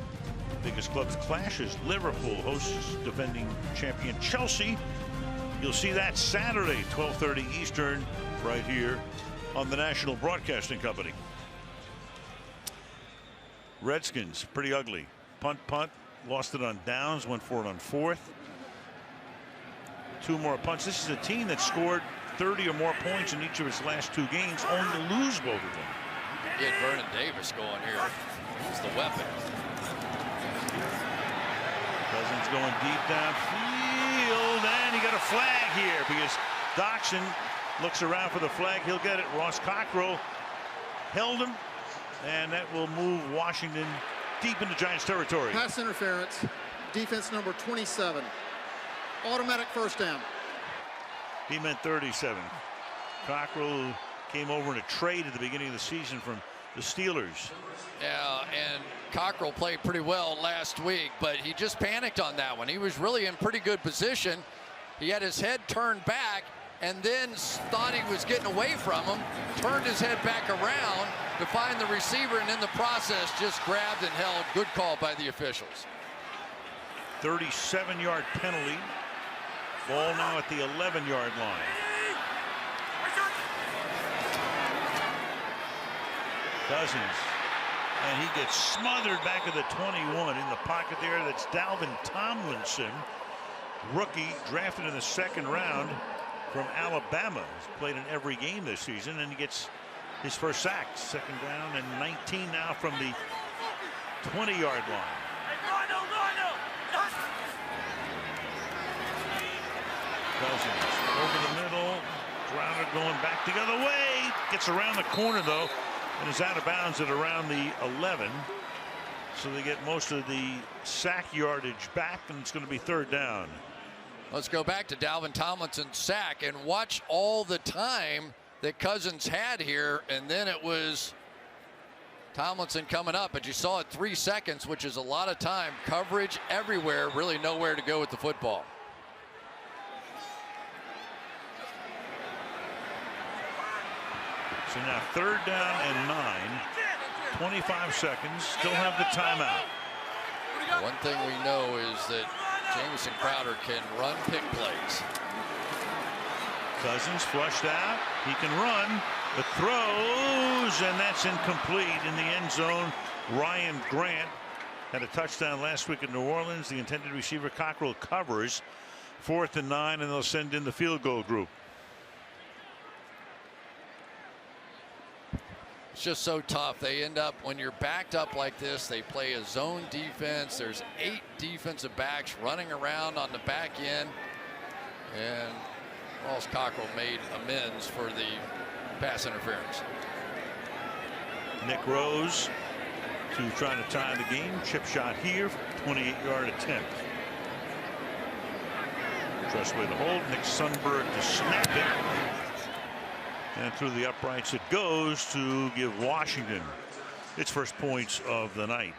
biggest clubs clashes. Liverpool hosts defending champion Chelsea. You'll see that Saturday, 12:30 Eastern, right here on the National Broadcasting Company. Redskins, pretty ugly. Punt, lost it on downs, went for it on fourth. Two more punts. This is a team that scored 30 or more points in each of its last two games, only to lose both of them. Get Vernon Davis going here. He's the weapon. Cousins going deep downfield, and he got a flag here because Doxson looks around for the flag. He'll get it. Ross Cockrell held him, and that will move Washington deep into Giants territory. Pass interference, defense number 27. Automatic first down. He meant 37. Cockrell came over in a trade at the beginning of the season from the Steelers. Yeah, and Cockrell played pretty well last week, but he just panicked on that one. He was really in pretty good position. He had his head turned back and then thought he was getting away from him, turned his head back around to find the receiver, and in the process just grabbed and held. Good call by the officials. 37-yard penalty. Ball now at the 11-yard line. Cousins, and he gets smothered back at the 21. In the pocket there, that's Dalvin Tomlinson, rookie drafted in the second round from Alabama. He's played in every game this season, and he gets his first sack. Second down and 19 now from the 20-yard line. Cousins over the middle. Crowder going back the other way. Gets around the corner, though, and is out of bounds at around the 11. So they get most of the sack yardage back, and it's going to be third down. Let's go back to Dalvin Tomlinson's sack and watch all the time that Cousins had here, and then it was Tomlinson coming up, but you saw it 3 seconds, which is a lot of time. Coverage everywhere, really nowhere to go with the football. So now third down and 9, 25 seconds, still have the timeout. One thing we know is that Jamison Crowder can run pick plays. Cousins flushed out. He can run. The throws, and that's incomplete in the end zone. Ryan Grant had a touchdown last week in New Orleans. The intended receiver Cockrell covers. 4th and 9, and they'll send in the field goal group. It's just so tough. They end up, when you're backed up like this, they play a zone defense. There's 8 defensive backs running around on the back end. And Ross Cockrell made amends for the pass interference. Nick Rose to try to tie the game. Chip shot here, 28-yard attempt. Trustway to hold. Nick Sundberg to snap it. And through the uprights it goes to give Washington its first points of the night.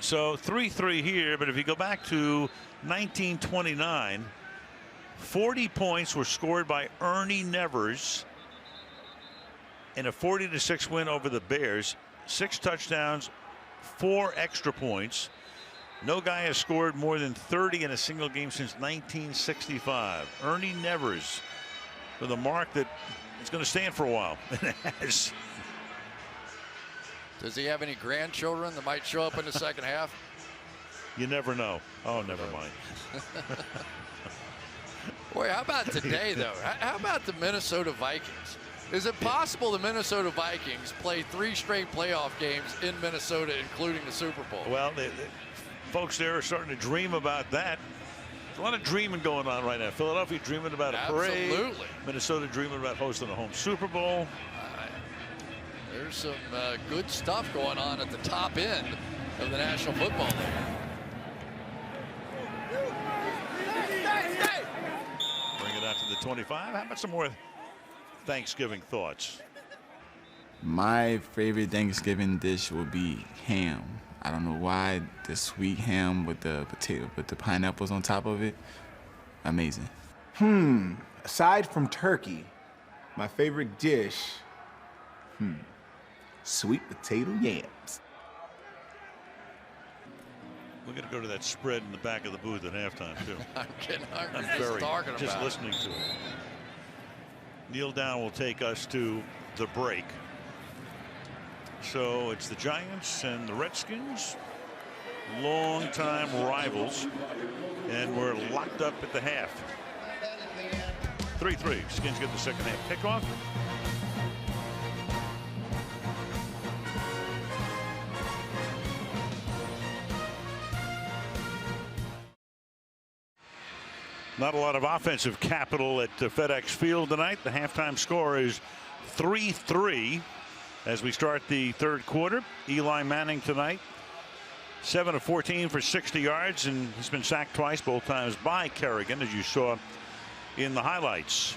So 3-3 here, but if you go back to 1929, 40 points were scored by Ernie Nevers in a 40-6 win over the Bears. 6 touchdowns, 4 extra points. No guy has scored more than 30 in a single game since 1965. Ernie Nevers with a mark that is going to stand for a while. Does he have any grandchildren that might show up in the second half? You never know. Oh, never mind. Boy, how about today, though? How about the Minnesota Vikings? Is it possible the Minnesota Vikings play 3 straight playoff games in Minnesota, including the Super Bowl? Well, folks there are starting to dream about that. There's a lot of dreaming going on right now. Philadelphia dreaming about a parade. Absolutely. Minnesota dreaming about hosting a home Super Bowl. There's some good stuff going on at the top end of the National Football League. Bring it out to the 25. How about some more Thanksgiving thoughts? My favorite Thanksgiving dish would be ham. I don't know why, the sweet ham with the potato, with the pineapples on top of it. Amazing. Aside from turkey, My favorite dish? Sweet potato yams. We're going to go to that spread in the back of the booth at halftime, too. I'm getting hungry I'm very, talking just about listening to it. Neil Down will take us to the break. So it's the Giants and the Redskins, longtime rivals, and we're locked up at the half. 3-3. Skins get the second half kickoff. Not a lot of offensive capital at FedEx Field tonight. The halftime score is 3-3 as we start the third quarter. Eli Manning tonight, 7 of 14 for 60 yards, and he's been sacked twice, both times by Kerrigan, as you saw in the highlights.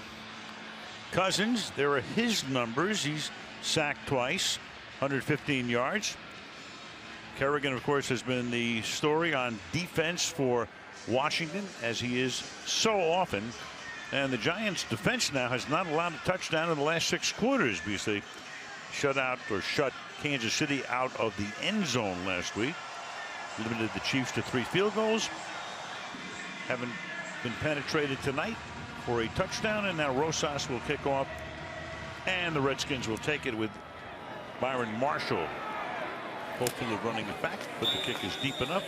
Cousins, there are his numbers. He's sacked twice, 115 yards. Kerrigan, of course, has been the story on defense for Washington, as he is so often. And the Giants defense now has not allowed a touchdown in the last 6 quarters because they shut Kansas City out of the end zone last week. Limited the Chiefs to 3 field goals. Haven't been penetrated tonight for a touchdown, and now Rosas will kick off, and the Redskins will take it with Byron Marshall hopefully running it back, but the kick is deep enough.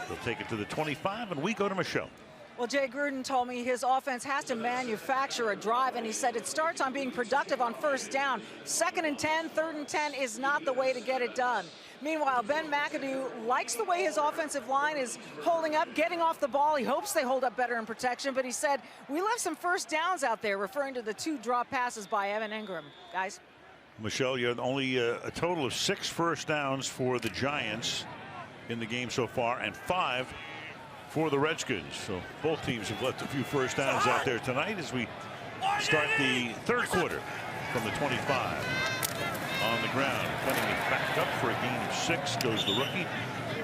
They'll take it to the 25, and we go to Michelle. Well, Jay Gruden told me his offense has to manufacture a drive, and he said it starts on being productive on first down. 2nd and 10, 3rd and 10 is not the way to get it done. Meanwhile, Ben McAdoo likes the way his offensive line is holding up, getting off the ball. He hopes they hold up better in protection, but he said, we left some first downs out there, referring to the 2 drop passes by Evan Ingram. Guys? Michelle, you're only a total of 6 first downs for the Giants in the game so far, and 5 for the Redskins. So both teams have left a few first downs out there tonight as we start the third quarter from the 25. On the ground, cutting it back up for a gain of 6 goes the rookie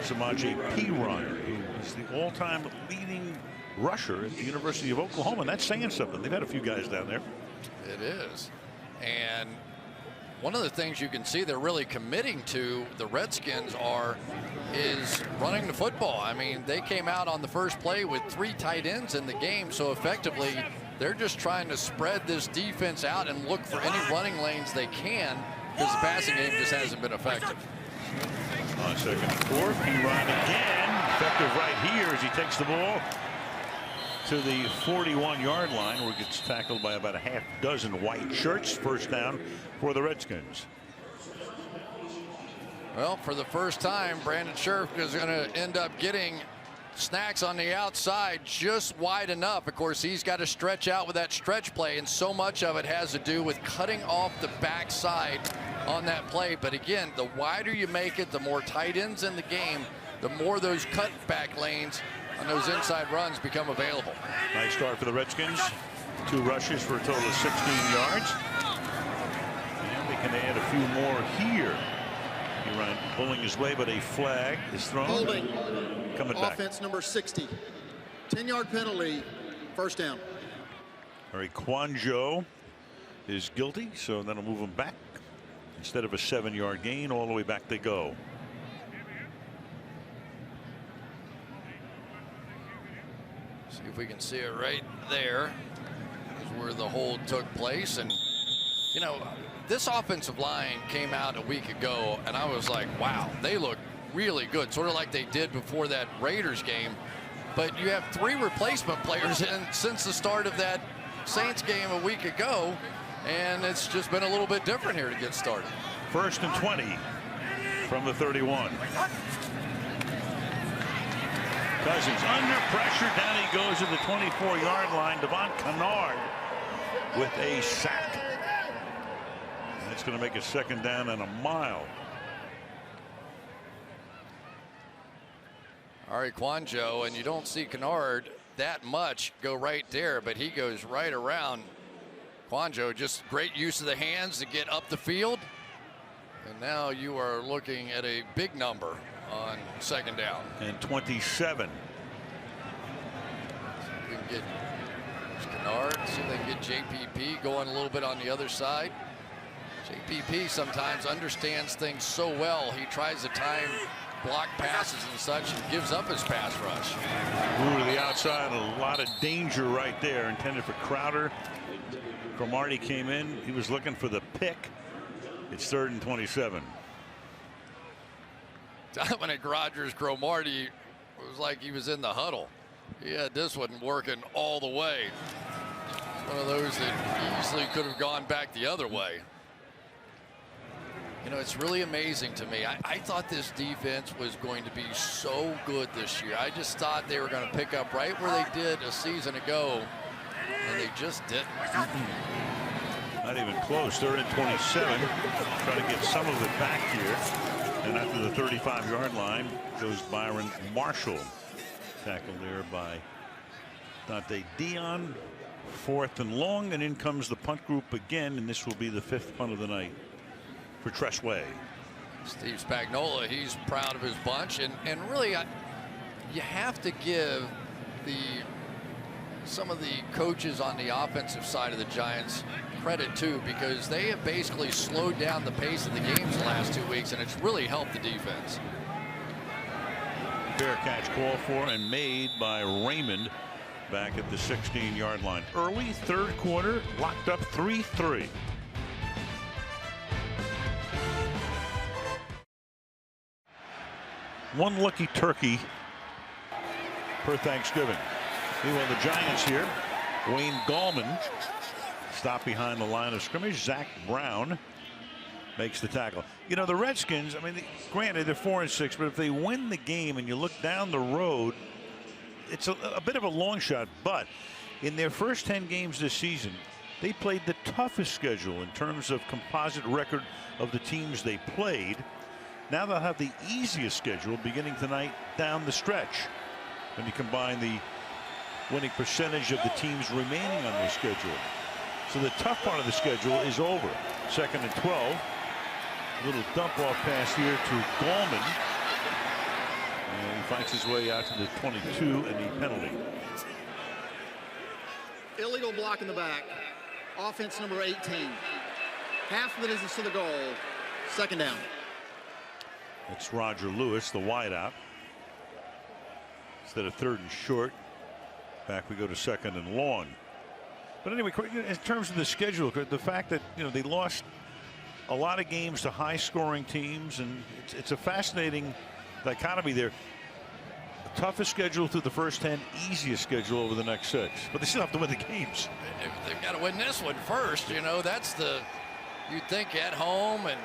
Samaje Perine, who is the all-time leading rusher at the University of Oklahoma, and that's saying something. They've had a few guys down there. It is. And one of the things you can see they're really committing to, the Redskins is running the football. I mean, they came out on the first play with 3 tight ends in the game, so effectively they're just trying to spread this defense out and look for any running lanes they can, because the passing game just hasn't been effective. On 2nd and 4, Perine again, effective right here as he takes the ball to the 41-yard line, where he gets tackled by about a half dozen white shirts. First down for the Redskins. Well, for the first time, Brandon Scherf is going to end up getting snacks on the outside just wide enough. Of course, he's got to stretch out with that stretch play, and so much of it has to do with cutting off the backside on that play. But again, the wider you make it, the more tight ends in the game, the more those cutback lanes and those inside runs become available. Nice start for the Redskins. 2 rushes for a total of 16 yards. And they can add a few more here. Perine pulling his way, but a flag is thrown. Holding. Coming back. Offense number 60. 10-yard penalty. First down. All right, Quanjo is guilty, so that'll move him back. Instead of a 7-yard gain, all the way back they go. See if we can see it right there. Is where the hold took place. And, you know, this offensive line came out a week ago, and I was like, wow, they look really good, sort of like they did before that Raiders game. But you have 3 replacement players in since the start of that Saints game a week ago, and it's just been a little bit different here to get started. 1st and 20 from the 31. Cousins under pressure, down he goes to the 24-yard line. Devon Kennard with a sack. That's going to make it 2nd down and a mile. All right, Quanjo, and you don't see Kennard that much go right there, but he goes right around. Quanjo, just great use of the hands to get up the field. And now you are looking at a big number on 2nd down. And 27. We can get Kennard, see if they can get JPP going a little bit on the other side. JPP sometimes understands things so well. He tries to time block passes and such and gives up his pass rush. Ooh, to the outside, a lot of danger right there, intended for Crowder. Cromartie came in. He was looking for the pick. It's 3rd and 27. Dominic Rodgers-Cromartie was like he was in the huddle. He had this one working all the way. One of those that easily could have gone back the other way. You know, it's really amazing to me. I thought this defense was going to be so good this year. I just thought they were going to pick up right where they did a season ago, and they just didn't. Not even close. 3rd and 27. Try to get some of it back here. And after the 35-yard line goes Byron Marshall. Tackled there by Dante Dion. 4th and long, and in comes the punt group again, and this will be the 5th punt of the night for Tressway. Steve Spagnuolo, he's proud of his bunch, and really you have to give some of the coaches on the offensive side of the Giants credit too, because they have basically slowed down the pace of the games the last 2 weeks, and it's really helped the defense. Fair catch call for and made by Raymond back at the 16-yard line. Early 3rd quarter, locked up 3-3. One lucky turkey per Thanksgiving. Meanwhile, the Giants here. Wayne Gallman stopped behind the line of scrimmage. Zach Brown makes the tackle. You know, the Redskins, I mean, granted, they're 4-6, but if they win the game and you look down the road, it's a bit of a long shot. But in their first 10 games this season, they played the toughest schedule in terms of composite record of the teams they played. Now they'll have the easiest schedule beginning tonight down the stretch. When you combine the winning percentage of the teams remaining on their schedule. So the tough part of the schedule is over. 2nd and 12. A little dump off pass here to Gallman. And he fights his way out to the 22 and the penalty. Illegal block in the back. Offense number 18. Half the distance to the goal. 2nd down. It's Roger Lewis, the wideout. Instead of 3rd and short, back we go to 2nd and long. But anyway, in terms of the schedule, the fact that, you know, they lost a lot of games to high-scoring teams, and it's a fascinating dichotomy there. The toughest schedule through the first 10, easiest schedule over the next 6. But they still have to win the games. They've got to win this one first. You know, that's you'd think at home, and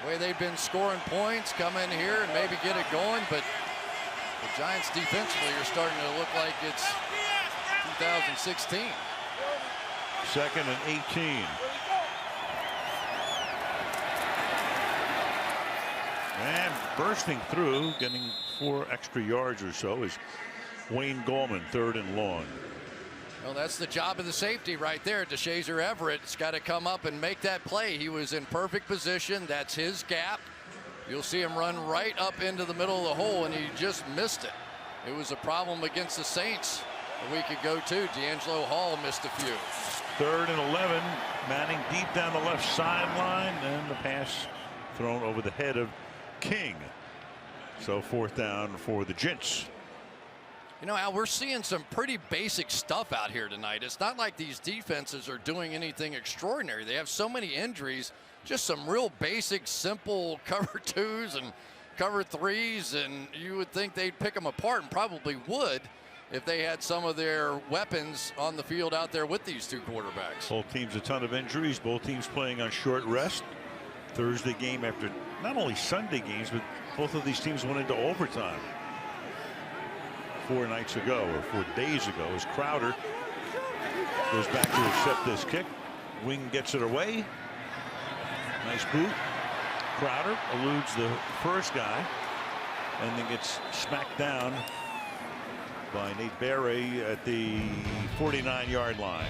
the way they've been scoring points, come in here and maybe get it going. But the Giants defensively are starting to look like it's 2016. 2nd and 18. And bursting through, getting 4 extra yards or so, is Wayne Gallman, 3rd and long. Well, that's the job of the safety right there. DeShazer Everett's got to come up and make that play. He was in perfect position. That's his gap. You'll see him run right up into the middle of the hole, and he just missed it. It was a problem against the Saints a week ago, too. D'Angelo Hall missed a few. 3rd and 11. Manning deep down the left sideline, and the pass thrown over the head of King. So 4th down for the Gents. You know, Al, we're seeing some pretty basic stuff out here tonight. It's not like these defenses are doing anything extraordinary. They have so many injuries, just some real basic, simple cover 2s and cover 3s, and you would think they'd pick them apart, and probably would if they had some of their weapons on the field out there with these 2 quarterbacks. Both teams a ton of injuries. Both teams playing on short rest. Thursday game after not only Sunday games, but both of these teams went into overtime 4 nights ago, or 4 days ago, as Crowder goes back to accept this kick. Wing gets it away. Nice boot. Crowder eludes the first guy and then gets smacked down by Nate Berry at the 49-yard line.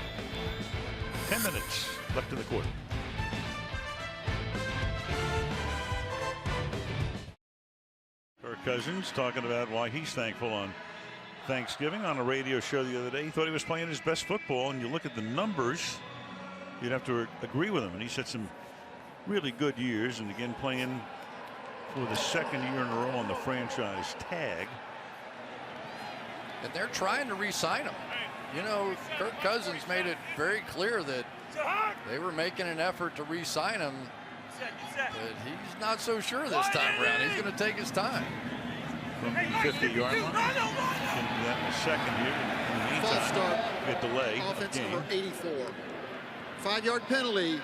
10 minutes left in the quarter. Kirk Cousins talking about why he's thankful on Thanksgiving on a radio show the other day. He thought he was playing his best football, and you look at the numbers, you'd have to agree with him. And he's had some really good years, and again playing for the second year in a row on the franchise tag. And they're trying to re-sign him. You know, Kirk Cousins made it very clear that they were making an effort to re-sign him, but he's not so sure this time around. He's going to take his time. From the 50-yard line. Going to do that in a second here. In the meantime, False start. Get delay. Offense number 84. 5-yard penalty.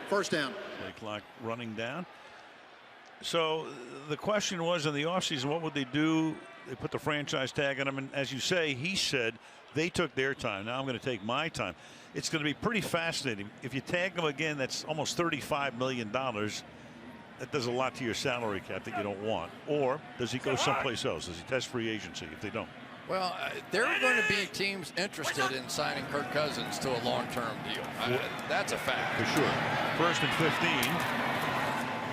First down. Play clock running down. So the question was in the offseason, what would they do? They put the franchise tag on him, and as you say, he said they took their time. Now I'm going to take my time. It's going to be pretty fascinating. If you tag him again, that's almost $35 million. That does a lot to your salary cap that you don't want. Or does he go someplace else? Does he test free agency if they don't? Well, there are going to be teams interested in signing Kirk Cousins to a long-term deal. That's a fact. For sure. First and 15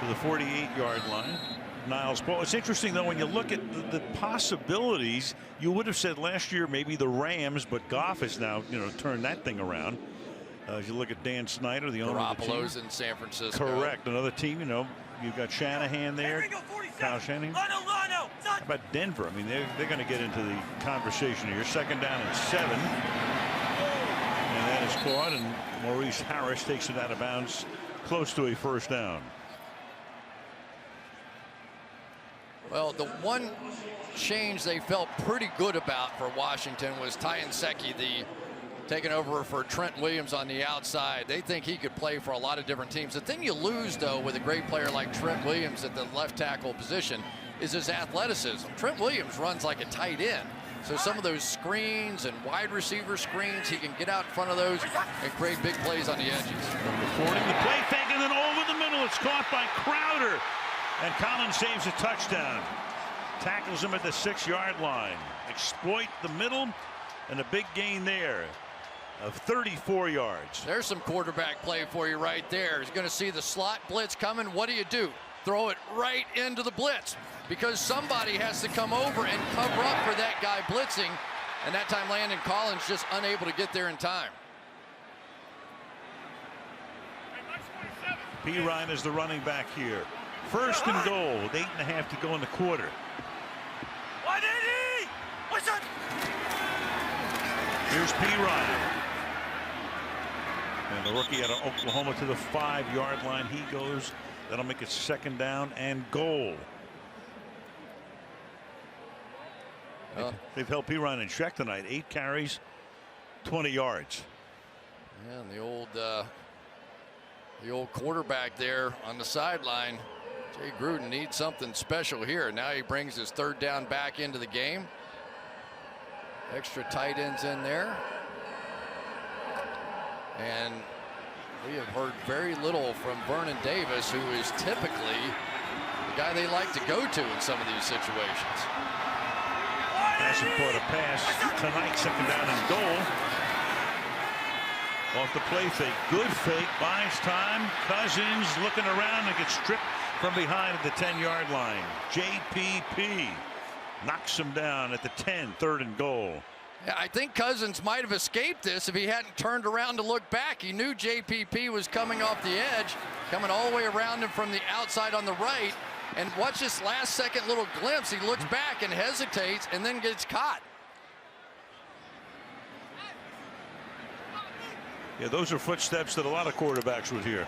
to the 48-yard line. Niles Paul. It's interesting, though, when you look at the possibilities, you would have said last year maybe the Rams, but Goff has now, turned that thing around. As you look at Dan Snyder, the owner of the team. Garoppolo's in San Francisco. Correct. Another team, you've got Shanahan there. Kyle Shanahan. How about Denver? I mean, they're going to get into the conversation here. Second down and 7. And that is caught, and Maurice Harris takes it out of bounds close to a first down. Well, the one change they felt pretty good about for Washington was Ty Nsekhe, taking over for Trent Williams on the outside. They think he could play for a lot of different teams. The thing you lose, though, with a great player like Trent Williams at the left tackle position is his athleticism. Trent Williams runs like a tight end. So some of those screens and wide receiver screens, he can get out in front of those and create big plays on the edges. Number 40, the play fake, and then over the middle. It's caught by Crowder. And Collins saves a touchdown. Tackles him at the 6-yard line. Exploit the middle, and a big gain there of 34 yards. There's some quarterback play for you right there. He's going to see the slot blitz coming. What do? Throw it right into the blitz, because somebody has to come over and cover up for that guy blitzing, and that time Landon Collins just unable to get there in time. P. Ryan is the running back here. First and goal with 8.5 to go in the quarter. Here's P. Ryan. And the rookie out of Oklahoma to the 5-yard line. He goes. That'll make it second down and goal. They've held P. Ryan in check tonight. 8 carries, 20 yards. Yeah, and the old quarterback there on the sideline. Jay Gruden needs something special here. Now he brings his third down back into the game. Extra tight ends in there. And we have heard very little from Vernon Davis, who is typically the guy they like to go to in some of these situations. Hasn't caught a pass tonight. Second down and goal. Off the play fake. Good fake. Buys time. Cousins looking around and gets stripped from behind at the 10-yard line. JPP knocks him down at the 10, third and goal. Yeah, I think Cousins might have escaped this if he hadn't turned around to look back. He knew JPP was coming off the edge, coming all the way around him from the outside on the right. And watch this last second little glimpse. He looks back and hesitates and then gets caught. Yeah, those are footsteps that a lot of quarterbacks would hear.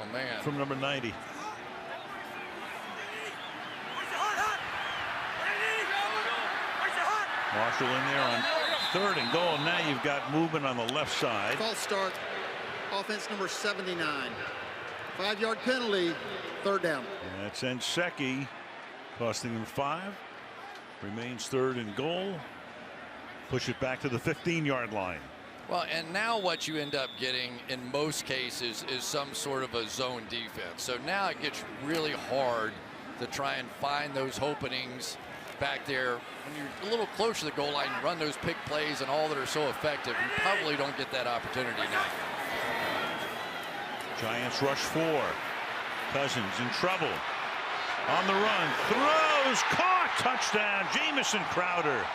Oh, man. From number 90. Marshall in there on third and goal. Now you've got movement on the left side. False start. Offense number 79. 5-yard penalty. Third down. And that's Nsekhe, costing him 5. Remains third and goal. Push it back to the 15-yard line. Well, and now what you end up getting in most cases is some sort of a zone defense. So now it gets really hard to try and find those openings back there. When you're a little closer to the goal line, you run those pick plays and all that are so effective. You probably don't get that opportunity now. Giants rush 4. Cousins in trouble. On the run. Throws. Caught. Touchdown. Jamison Crowder.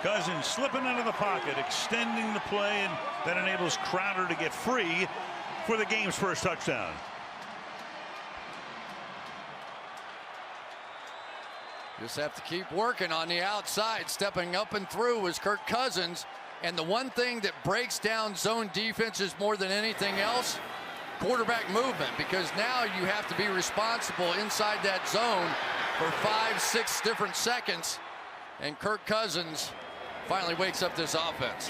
Cousins slipping out of the pocket, extending the play, and that enables Crowder to get free for the game's first touchdown. Just have to keep working on the outside. Stepping up and through is Kirk Cousins. And the one thing that breaks down zone defenses more than anything else, quarterback movement, because now you have to be responsible inside that zone for 5-6 different seconds. And Kirk Cousins finally wakes up this offense.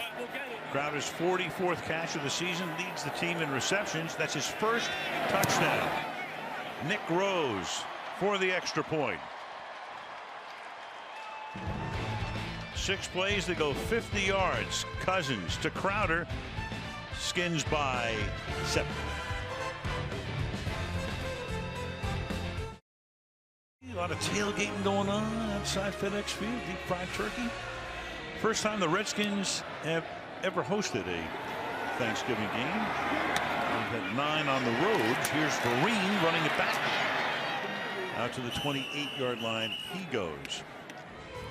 Crowder's 44th catch of the season, leads the team in receptions. That's his first touchdown. Nick Rose for the extra point. 6 plays that go 50 yards. Cousins to Crowder. Skins by 7. A lot of tailgating going on outside FedEx Field. Deep fried turkey. First time the Redskins have ever hosted a Thanksgiving game. We've had 9 on the road. Here's Vereen running it back. Out to the 28-yard line he goes.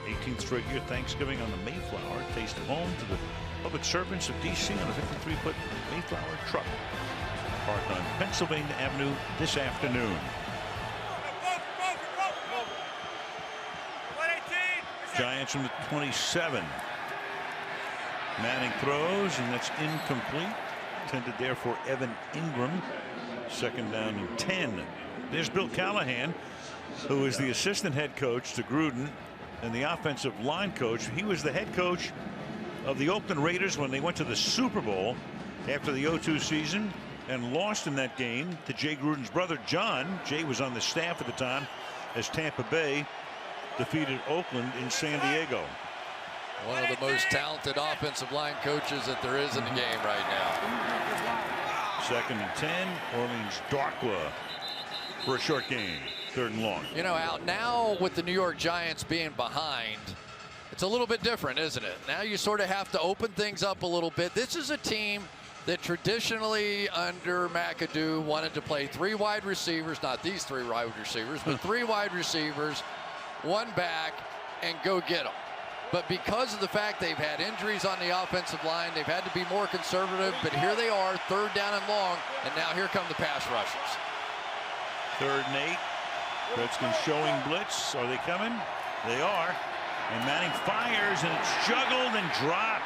18th straight year Thanksgiving on the Mayflower. Taste of home to the public servants of D.C. on a 53-foot Mayflower truck. Parked on Pennsylvania Avenue this afternoon. Giants from the 27. Manning throws, and that's incomplete. Intended there for Evan Ingram. Second down and 10. There's Bill Callahan, who is the assistant head coach to Gruden and the offensive line coach. He was the head coach of the Oakland Raiders when they went to the Super Bowl after the 0-2 season and lost in that game to Jay Gruden's brother John. Jay was on the staff at the time as Tampa Bay defeated Oakland in San Diego. One of the most talented offensive line coaches that there is in the game right now. Second and 10. Orleans Darkwa for a short game. 3rd and long. You know, Al, now with the New York Giants being behind, it's a little bit different, isn't it? Now you sort of have to open things up a little bit. This is a team that traditionally under McAdoo wanted to play 3 wide receivers, not these 3 wide receivers, but 3 wide receivers, 1 back, and go get them. But because of the fact they've had injuries on the offensive line, they've had to be more conservative. But here they are, 3rd down and long, and now here come the pass rushers. 3rd and 8. Redskins showing blitz. Are they coming? They are. And Manning fires, and it's juggled and dropped.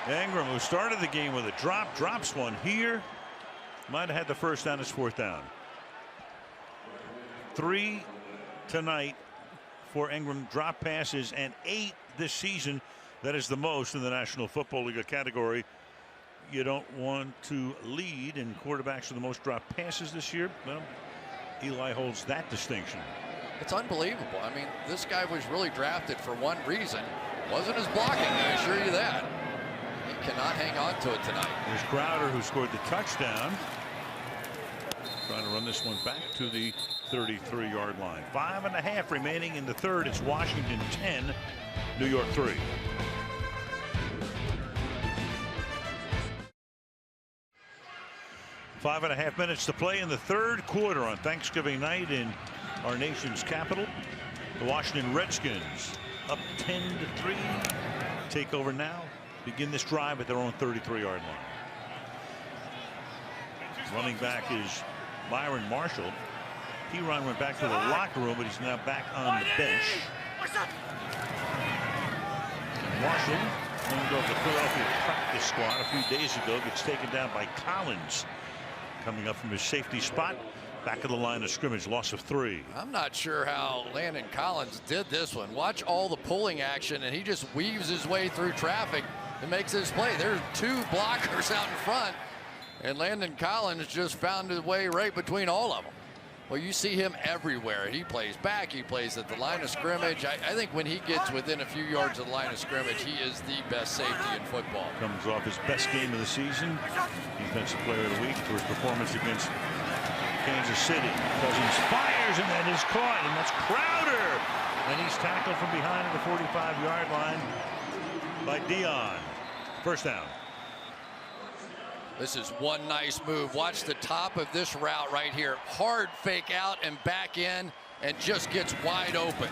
Ingram, who started the game with a drop, drops one here. Might have had the first down as 4th down. 3 tonight for Ingram drop passes, and 8 this season. That is the most in the National Football League category. You don't want to lead in quarterbacks with the most drop passes this year. Well, Eli holds that distinction. It's unbelievable. I mean, this guy was really drafted for one reason. Wasn't his blocking, I assure you that. He cannot hang on to it tonight. There's Crowder, who scored the touchdown. Trying to run this one back to the 33-yard line. 5.5 remaining in the 3rd. It's Washington 10, New York 3. Five and a half minutes to play in the 3rd quarter on Thanksgiving night in our nation's capital. The Washington Redskins up 10-3. Take over now. Begin this drive at their own 33-yard line. Running back is Byron Marshall. P-Ron went back to the locker room, but he's now back on the bench. Marshall, named off the Philadelphia practice squad a few days ago, gets taken down by Collins. Coming up from his safety spot, back of the line of scrimmage, loss of 3. I'm not sure how Landon Collins did this one. Watch all the pulling action, and he just weaves his way through traffic and makes his play. There's 2 blockers out in front, and Landon Collins just found his way right between all of them. Well, you see him everywhere. He plays back, he plays at the line of scrimmage. I think when he gets within a few yards of the line of scrimmage, he is the best safety in football. Comes off his best game of the season. Defensive player of the week for his performance against Kansas City. Cousins fires, and that is caught, and that's Crowder. And he's tackled from behind at the 45-yard line by Dion. First down. This is one nice move. Watch the top of this route right here. Hard fake out and back in, and just gets wide open.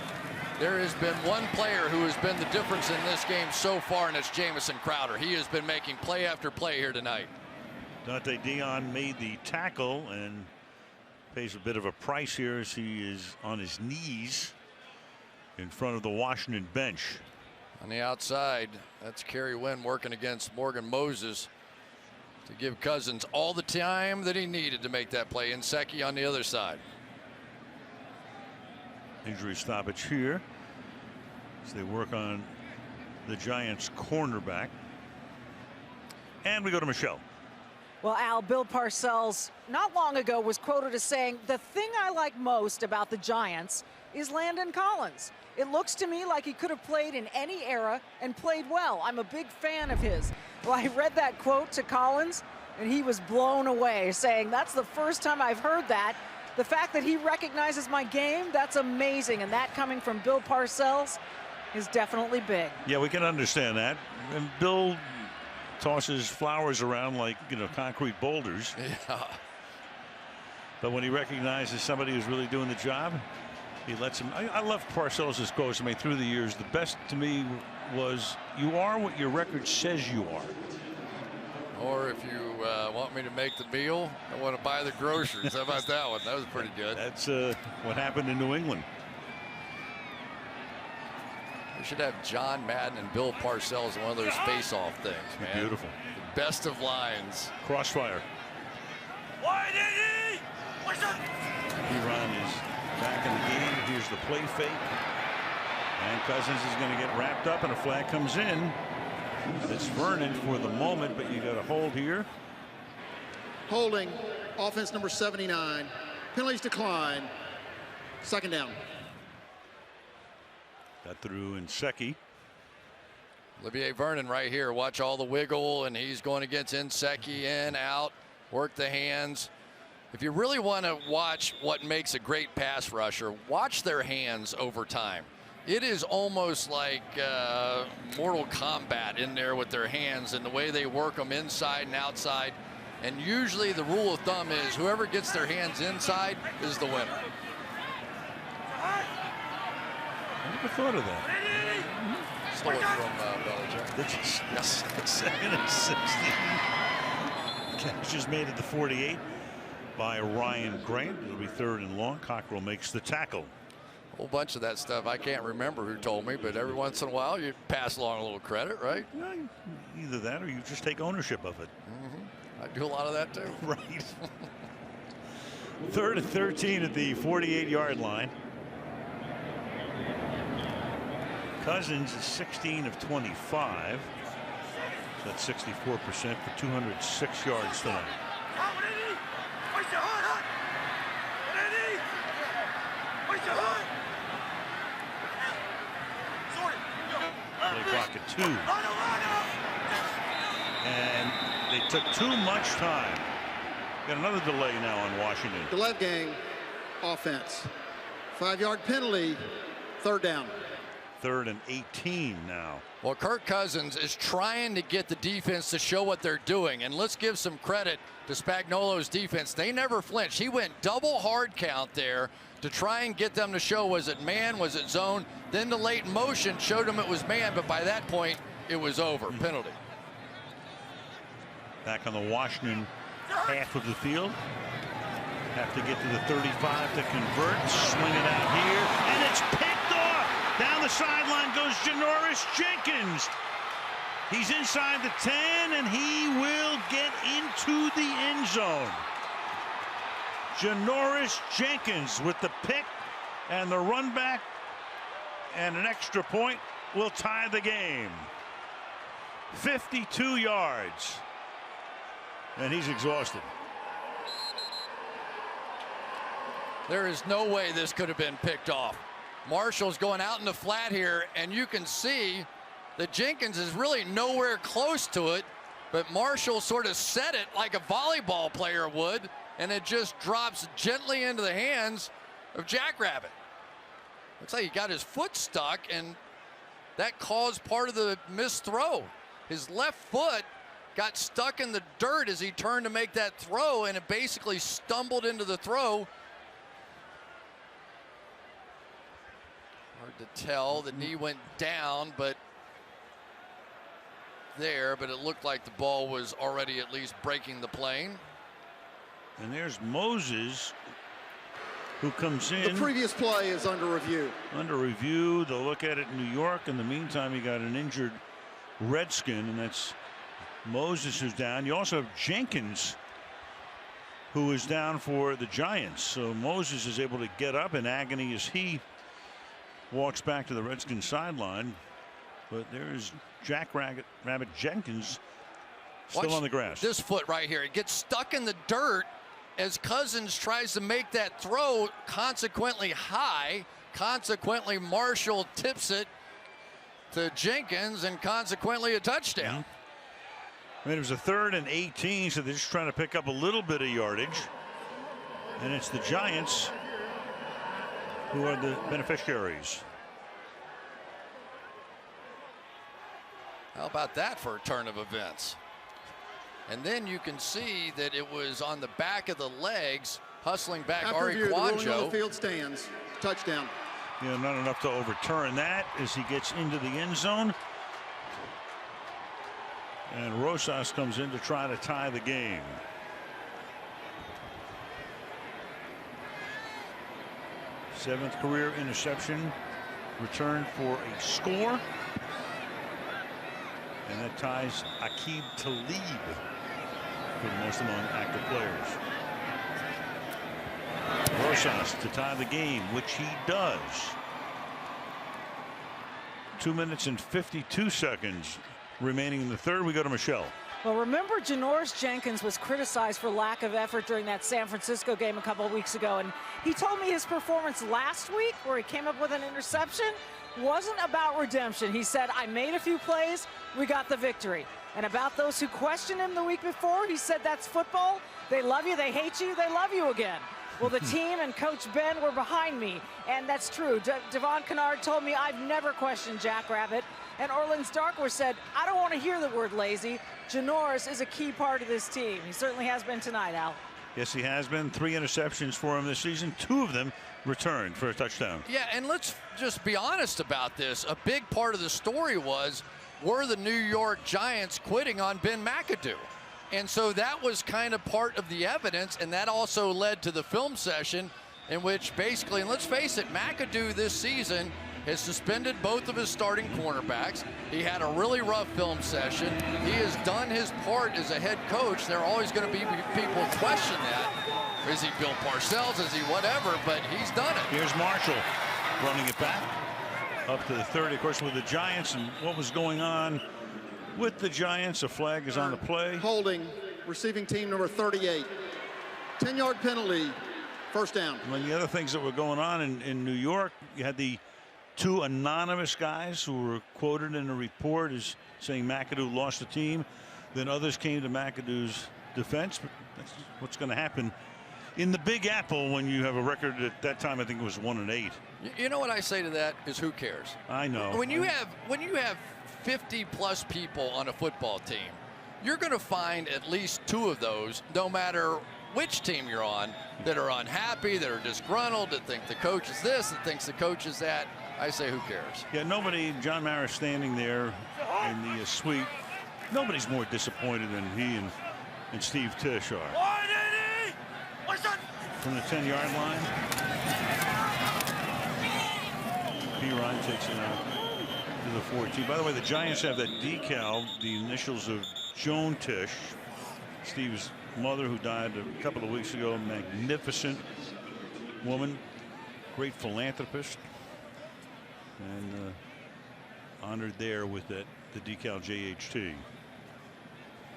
There has been one player who has been the difference in this game so far, and it's Jamison Crowder. He has been making play after play here tonight. Dante Dion made the tackle and pays a bit of a price here as he is on his knees in front of the Washington bench. On the outside, that's Kerry Wynn working against Morgan Moses to give Cousins all the time that he needed to make that play. Inseki on the other side. Injury stoppage here as they work on the Giants cornerback. And we go to Michelle. Well, Al, Bill Parcells not long ago was quoted as saying, "The thing I like most about the Giants is Landon Collins. It looks to me like he could have played in any era and played well. I'm a big fan of his." Well, I read that quote to Collins, and he was blown away, saying, "That's the first time I've heard that. The fact that he recognizes my game, that's amazing." And that coming from Bill Parcells is definitely big. Yeah, we can understand that. And Bill tosses flowers around like, concrete boulders. Yeah. But when he recognizes somebody who's really doing the job, he lets him. I love Parcells' quotes. I mean, through the years, the best to me was, "You are what your record says you are." Or if you want me to make the meal, I want to buy the groceries. How about that one? That was pretty good. That's what happened in New England. We should have John Madden and Bill Parcells in one of those face-off things, man. Beautiful. The best of lines. Crossfire. Heron is back in the game. Here's the play fake. And Cousins is going to get wrapped up, and a flag comes in. It's Vernon for the moment, but you got a hold here. Holding, offense number 79. Penalties decline. Second down. Got through Inseki. Olivier Vernon right here. Watch all the wiggle, and he's going against Inseki, in, out, work the hands. If you really want to watch what makes a great pass rusher, watch their hands over time. It is almost like Mortal Kombat in there with their hands and the way they work them inside and outside. And usually the rule of thumb is whoever gets their hands inside is the winner. I never thought of that. Stole it from Belichick. Yes. 2nd and 16. Catch is made at the 48 by Ryan Grant. It'll be 3rd and long. Cockrell makes the tackle. A whole bunch of that stuff. I can't remember who told me, but every once in a while you pass along a little credit, right? Yeah, either that or you just take ownership of it. I do a lot of that too. Right. 3rd and 13 at the 48-yard line. Cousins is 16 of 25. So that's 64% for 206 yards tonight. Play clock at 2. And they took too much time. Got another delay now on Washington. Delay game, offense. 5-yard penalty, 3rd down. 3rd and 18 now. Well, Kirk Cousins is trying to get the defense to show what they're doing. And let's give some credit to Spagnuolo's defense. They never flinched. He went double hard count there to try and get them to show, was it man, was it zone? Then the late motion showed them it was man, but by that point, it was over. Penalty. Back on the Washington half of the field. Have to get to the 35 to convert. Swing it out here, and it's picked off. Down the sideline goes Janoris Jenkins. He's inside the 10, and he will get into the end zone. Janoris Jenkins with the pick and the run back, and an extra point will tie the game. 52 yards. And he's exhausted. There is no way this could have been picked off. Marshall's going out in the flat here, and you can see that Jenkins is really nowhere close to it, but Marshall sort of set it like a volleyball player would, and it just drops gently into the hands of Jackrabbit. Looks like he got his foot stuck, and that caused part of the missed throw. His left foot got stuck in the dirt as he turned to make that throw, and it basically stumbled into the throw. Our Hard to tell. The knee went down, but it looked like the ball was already at least breaking the plane. And there's Moses, who comes in. The previous play is under review. Under review. They'll look at it in New York. In the meantime, you got an injured Redskin, and that's Moses who's down. You also have Jenkins, who is down for the Giants. So Moses is able to get up in agony as he walks back to the Redskins sideline. But there's Jack Rabbit Jenkins still Watch on the grass. This foot right here, it gets stuck in the dirt as Cousins tries to make that throw, consequently high. Consequently, Marshall tips it to Jenkins, and consequently a touchdown. I mean, it was a 3rd and 18, so they're just trying to pick up a little bit of yardage. And it's the Giants who are the beneficiaries. How about that for a turn of events? And then you can see that it was on the back of the legs, hustling back After Ari review, the ruling on Quanjo. the field stands. Touchdown. Yeah, not enough to overturn that as he gets into the end zone. And Rosas comes in to try to tie the game. Seventh career interception returned for a score. And that ties Aqib Talib for the most among active players. Rosas to tie the game, which he does. 2 minutes and 52 seconds remaining in the third. We go to Michelle. Well, remember, Janoris Jenkins was criticized for lack of effort during that San Francisco game a couple of weeks ago, and he told me his performance last week, where he came up with an interception, wasn't about redemption. He said, I made a few plays, we got the victory. And about those who questioned him the week before, he said, that's football. They love you, they hate you, they love you again. Well, the team and Coach Ben were behind me, and that's true. Devon Kennard told me I've never questioned Jack Rabbit, and Orleans Darkworth said, I don't want to hear the word lazy. Janoris is a key part of this team. He certainly has been tonight, Al. Yes, he has been. 3 interceptions for him this season. 2 of them returned for a touchdown. Yeah, and let's just be honest about this. A big part of the story were the New York Giants quitting on Ben McAdoo. And so that was kind of part of the evidence, and that also led to the film session in which basically, and let's face it, McAdoo this season has suspended both of his starting cornerbacks. He had a really rough film session. He has done his part as a head coach. There are always going to be people who question that. Is he Bill Parcells? Is he whatever? But he's done it. Here's Marshall running it back up to the 30, of course, with the Giants. And what was going on with the Giants? A flag is on the play. Holding, receiving team number 38. 10-yard penalty, first down. Among the other things that were going on in New York, you had the 2 anonymous guys who were quoted in a report as saying McAdoo lost the team. Then others came to McAdoo's defense. But that's what's going to happen in the Big Apple when you have a record at that time. I think it was 1-8. You know what I say to that is, who cares? I know. When you have 50+ people on a football team, you're going to find at least 2 of those, no matter which team you're on, that are unhappy, that are disgruntled, that think the coach is this, that thinks the coach is that. I say, who cares? Yeah, nobody. John Mara standing there in the suite. Nobody's more disappointed than he and Steve Tisch are. From the 10-yard line, P. Ryan takes it out to the 14. By the way, the Giants have that decal, the initials of Joan Tisch, Steve's mother, who died a couple of weeks ago. Magnificent woman, great philanthropist, and honored there with the decal JHT.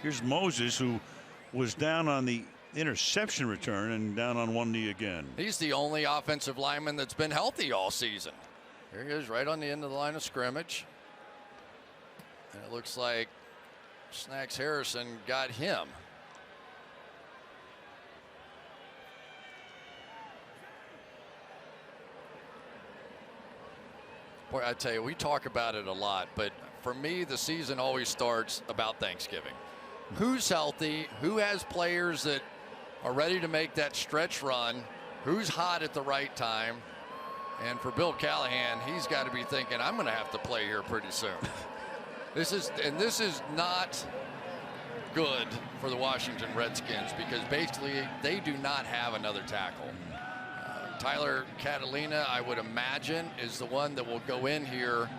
Here's Moses, who was down on the interception return and down on one knee again. He's the only offensive lineman that's been healthy all season. Here he is right on the end of the line of scrimmage. And it looks like Snacks Harrison got him. Boy, I tell you, we talk about it a lot, but for me, the season always starts about Thanksgiving. Who's healthy? Who has players that are ready to make that stretch run? Who's hot at the right time? And for Bill Callahan, he's got to be thinking, I'm going to have to play here pretty soon. This is not good for the Washington Redskins because basically they do not have another tackle. Tyler Catalina, I would imagine, is the one that will go in here,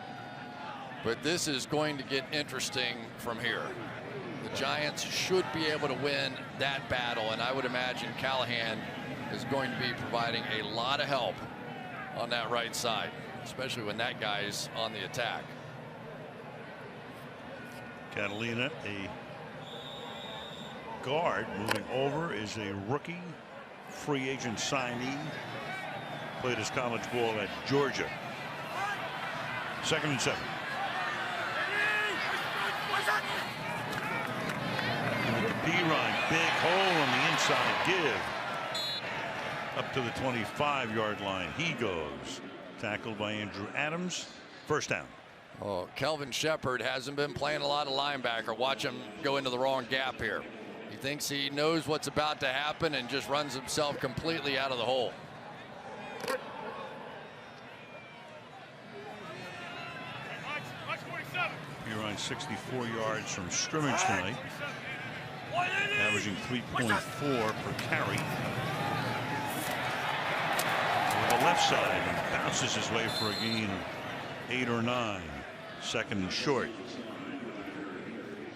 but this is going to get interesting from here. The Giants should be able to win that battle, and I would imagine Callahan is going to be providing a lot of help on that right side, especially when that guy's on the attack. Catalina, a guard, moving over, is a rookie free agent signee. Played his college ball at Georgia. 2nd and 7. P-Ryan, big hole on the inside give. Up to the 25-yard line. He goes. Tackled by Andrew Adams. 1st down. Oh, Kelvin Shepard hasn't been playing a lot of linebacker. Watch him go into the wrong gap here. He thinks he knows what's about to happen and just runs himself completely out of the hole. P-Ryan 64 yards from scrimmage tonight. Averaging 3.4 per carry. To the left side and bounces his way for a gain of 8 or 9. 2nd and short.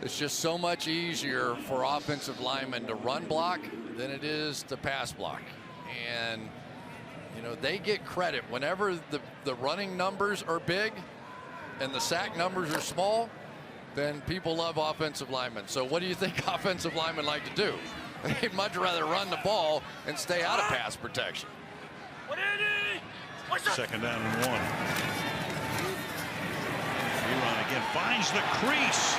It's just so much easier for offensive linemen to run block than it is to pass block. And, you know, they get credit whenever the running numbers are big and the sack numbers are small, then people love offensive linemen. So what do you think offensive linemen like to do? They'd much rather run the ball and stay out of pass protection. 2nd down and 1. P-Ryan again finds the crease.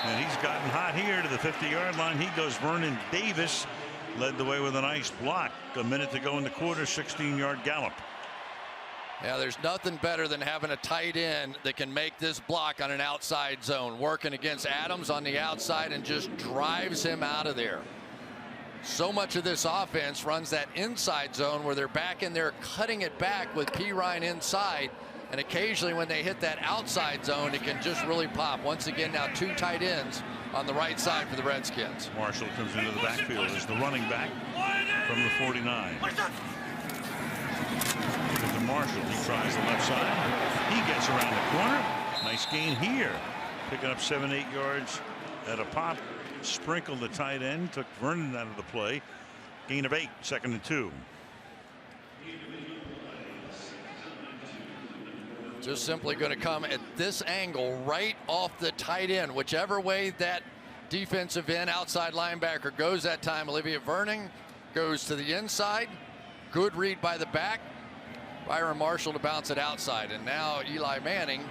And he's gotten hot here to the 50-yard line. He goes. Vernon Davis led the way with a nice block. A minute to go in the quarter. 16-yard gallop. Yeah, there's nothing better than having a tight end that can make this block on an outside zone. Working against Adams on the outside and just drives him out of there. So much of this offense runs that inside zone where they're back in there cutting it back with P-Ryan inside. And occasionally when they hit that outside zone, it can just really pop. Once again, now 2 tight ends on the right side for the Redskins. Marshall comes into the backfield as the running back from the 49. To Marshall, he tries the left side. He gets around the corner. Nice gain here. Picking up 7-8 yards at a pop. Sprinkled the tight end. Took Vernon out of the play. Gain of 8. 2nd and 2. Just simply going to come at this angle right off the tight end. Whichever way that defensive end outside linebacker goes that time, Olivia Vernon goes to the inside. Good read by the back. Byron Marshall to bounce it outside. And now Eli Manning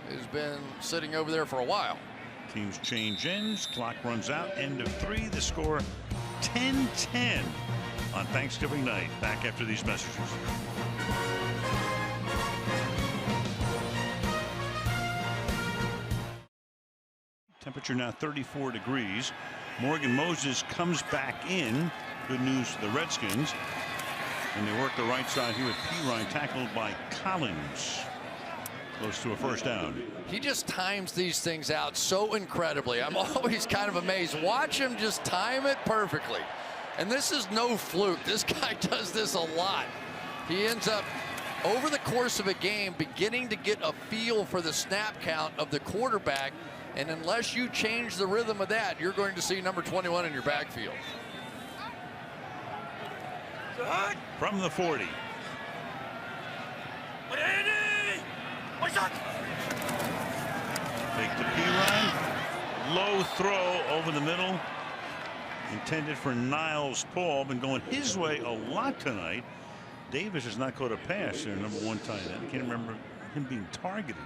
has been sitting over there for a while. Teams change ends. Clock runs out. End of 3. The score 10-10 on Thanksgiving night. Back after these messages. Temperature now 34 degrees. Morgan Moses comes back in. Good news for the Redskins. And they work the right side here with P-Ryan, tackled by Collins. Close to a 1st down. He just times these things out so incredibly. I'm always kind of amazed. Watch him just time it perfectly. And this is no fluke. This guy does this a lot. He ends up, over the course of a game, beginning to get a feel for the snap count of the quarterback. And unless you change the rhythm of that, you're going to see number 21 in your backfield. From the 40. Take to P-Ryan. Low throw over the middle. Intended for Niles Paul. Been going his way a lot tonight. Davis has not caught a pass there, number 1 tight end. I can't remember him being targeted.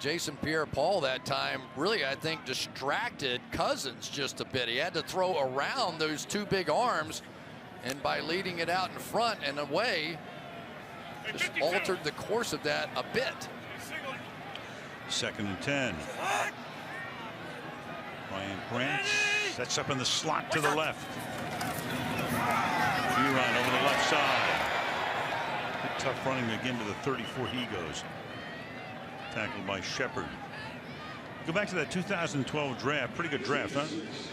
Jason Pierre-Paul that time really, I think, distracted Cousins just a bit. He had to throw around those 2 big arms, and by leading it out in front and away, just altered the course of that a bit. 2nd and 10. Ryan Grant sets up in the slot to the left. P-Ryan over the left side. Good tough running again to the 34. He goes. Tackled by Shepard. Go back to that 2012 draft. Pretty good draft, huh?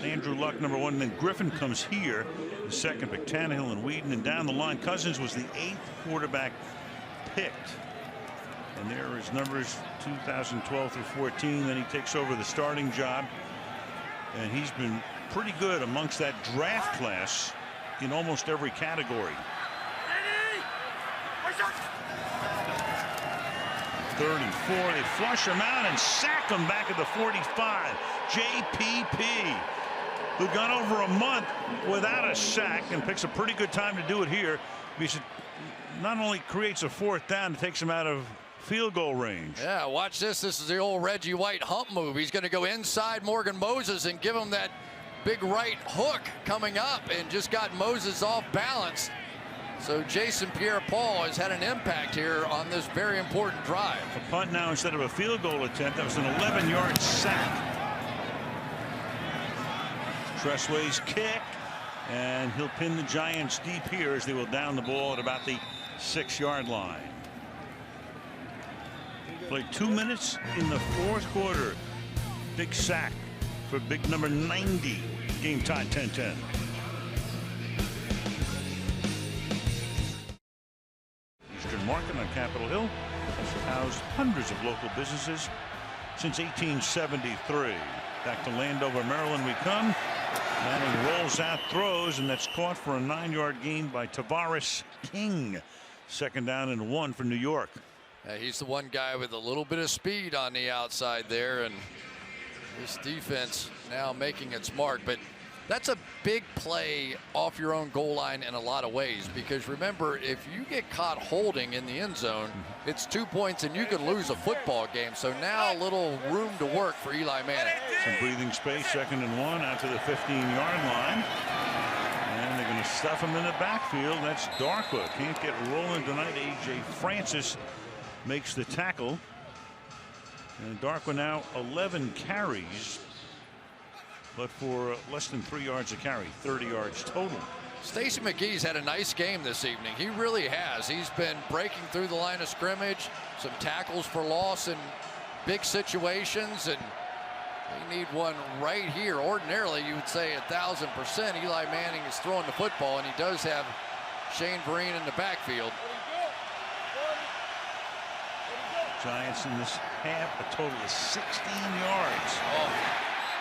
Andrew Luck, number 1. And then Griffin comes here, the second pick. Tannehill and Whedon. And down the line, Cousins was the 8th quarterback picked. And there are his numbers, 2012 through 14. Then he takes over the starting job. And he's been pretty good amongst that draft class in almost every category. 34. They flush him out and sack him back at the 45. JPP, who got over a month without a sack and picks a pretty good time to do it here, because it not only creates a 4th down, it takes him out of field goal range. Yeah, watch this. This is the old Reggie White hump move. He's going to go inside Morgan Moses and give him that big right hook coming up, and just got Moses off balance. So Jason Pierre-Paul has had an impact here on this very important drive. A punt now instead of a field goal attempt. That was an 11-yard sack. Tressway's kick, and he'll pin the Giants deep here as they will down the ball at about the 6-yard line. Played 2 minutes in the 4th quarter. Big sack for big number 90. Game tied 10-10. Eastern Market on Capitol Hill has housed hundreds of local businesses since 1873. Back to Landover, Maryland we come. Manning rolls out, throws, and that's caught for a 9-yard gain by Tavares King. 2nd down and 1 for New York. He's the one guy with a little bit of speed on the outside there, and this defense now making its mark. But that's a big play off your own goal line in a lot of ways, because remember, if you get caught holding in the end zone, it's 2 points and you could lose a football game. So now a little room to work for Eli Manning. Some breathing space. 2nd and 1 out to the 15-yard line. And they're going to stuff him in the backfield. That's Darkwa. Can't get rolling tonight. A.J. Francis makes the tackle. And Darkwa now 11 carries, but for less than 3 yards a carry, 30 yards total. Stacey McGee's had a nice game this evening. He really has. He's been breaking through the line of scrimmage, some tackles for loss in big situations, and they need one right here. Ordinarily, you would say 1,000% Eli Manning is throwing the football, and he does have Shane Vereen in the backfield. Giants in this half, a total of 16 yards.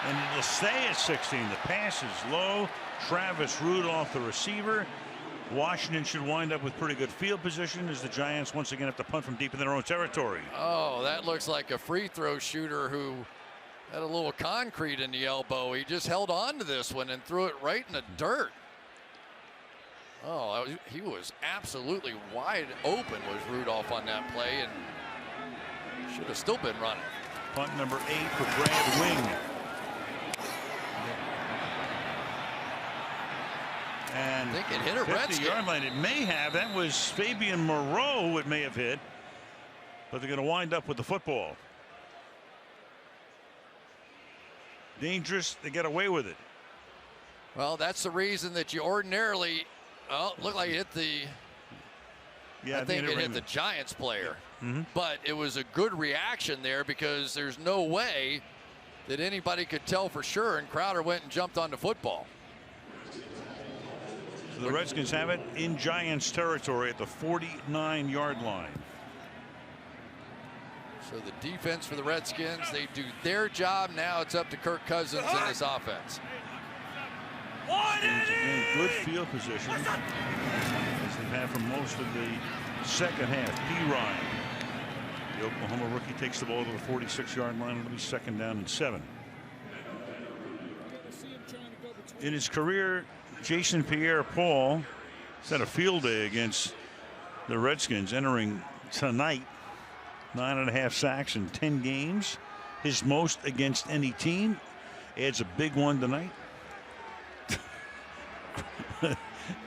And it'll stay at 16. The pass is low. Travis Rudolph, the receiver. Washington should wind up with pretty good field position as the Giants once again have to punt from deep in their own territory. Oh, that looks like a free throw shooter who had a little concrete in the elbow. He just held on to this one and threw it right in the dirt. Oh, he was absolutely wide open, was Rudolph on that play, and should have still been running. Punt number 8 for Brad Wing. And I think it hit a Redskin. 50-yard line. It may have. That was Fabian Moreau who it may have hit. But they're going to wind up with the football. Dangerous. They get away with it. Well, that's the reason that you ordinarily. Oh, looked like it hit the. Yeah, I think it hit the Giants player. Mm-hmm. But it was a good reaction there, because there's no way that anybody could tell for sure, and Crowder went and jumped on the football. So the Redskins have it in Giants territory at the 49-yard line. So the defense for the Redskins, they do their job. Now it's up to Kirk Cousins and this offense. Again, good field position as they've had for most of the second half. P. Ryan, the Oklahoma rookie, takes the ball to the 46-yard line. It'll be 2nd down and 7. In his career, Jason Pierre-Paul has had a field day against the Redskins, entering tonight 9.5 sacks in 10 games, his most against any team. Adds a big one tonight.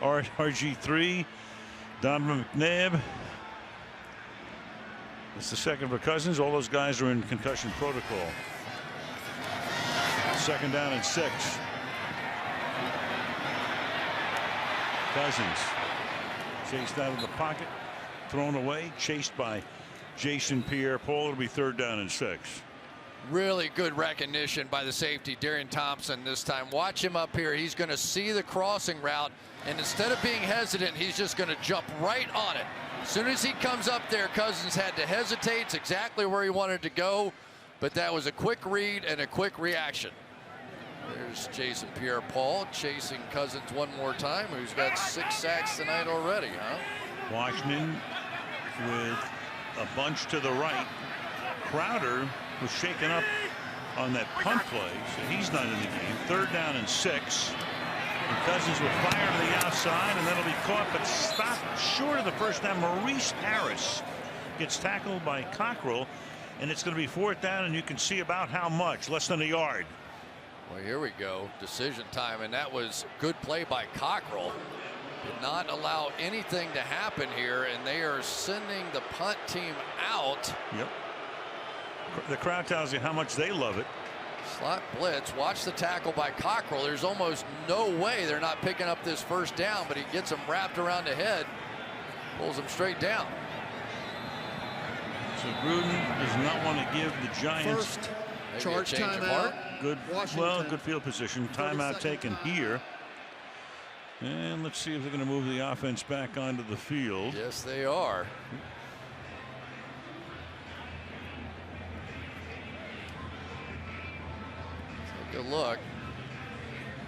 RG3, Donovan McNabb. It's the second for Cousins. All those guys are in concussion protocol. 2nd down and 6. Cousins Chased out of the pocket, thrown away, chased by Jason Pierre-Paul. It'll be 3rd down and 6. Really good recognition by the safety, Darian Thompson, this time. Watch him up here. He's going to see the crossing route, and instead of being hesitant, he's just going to jump right on it. As soon as he comes up there, Cousins had to hesitate. It's exactly where he wanted to go, but that was a quick read and a quick reaction. There's Jason Pierre-Paul chasing Cousins one more time, who's got 6 sacks tonight already, huh? Washington with a bunch to the right. Crowder was shaken up on that punt play, so he's not in the game. 3rd down and 6. And Cousins will fire to the outside, and that'll be caught, but stopped short of the first down. Maurice Harris gets tackled by Cockrell, and it's going to be 4th down, and you can see about how much, less than a yard. Well, here we go. Decision time, and that was good play by Cockrell. Did not allow anything to happen here, and they are sending the punt team out. Yep. The crowd tells you how much they love it. Slot blitz. Watch the tackle by Cockrell. There's almost no way they're not picking up this 1st down, but he gets him wrapped around the head, pulls him straight down. So Gruden does not want to give the Giants charge timeout. Good, well, good field position. Timeout taken here. And let's see if they're going to move the offense back onto the field. Yes, they are. Take a look.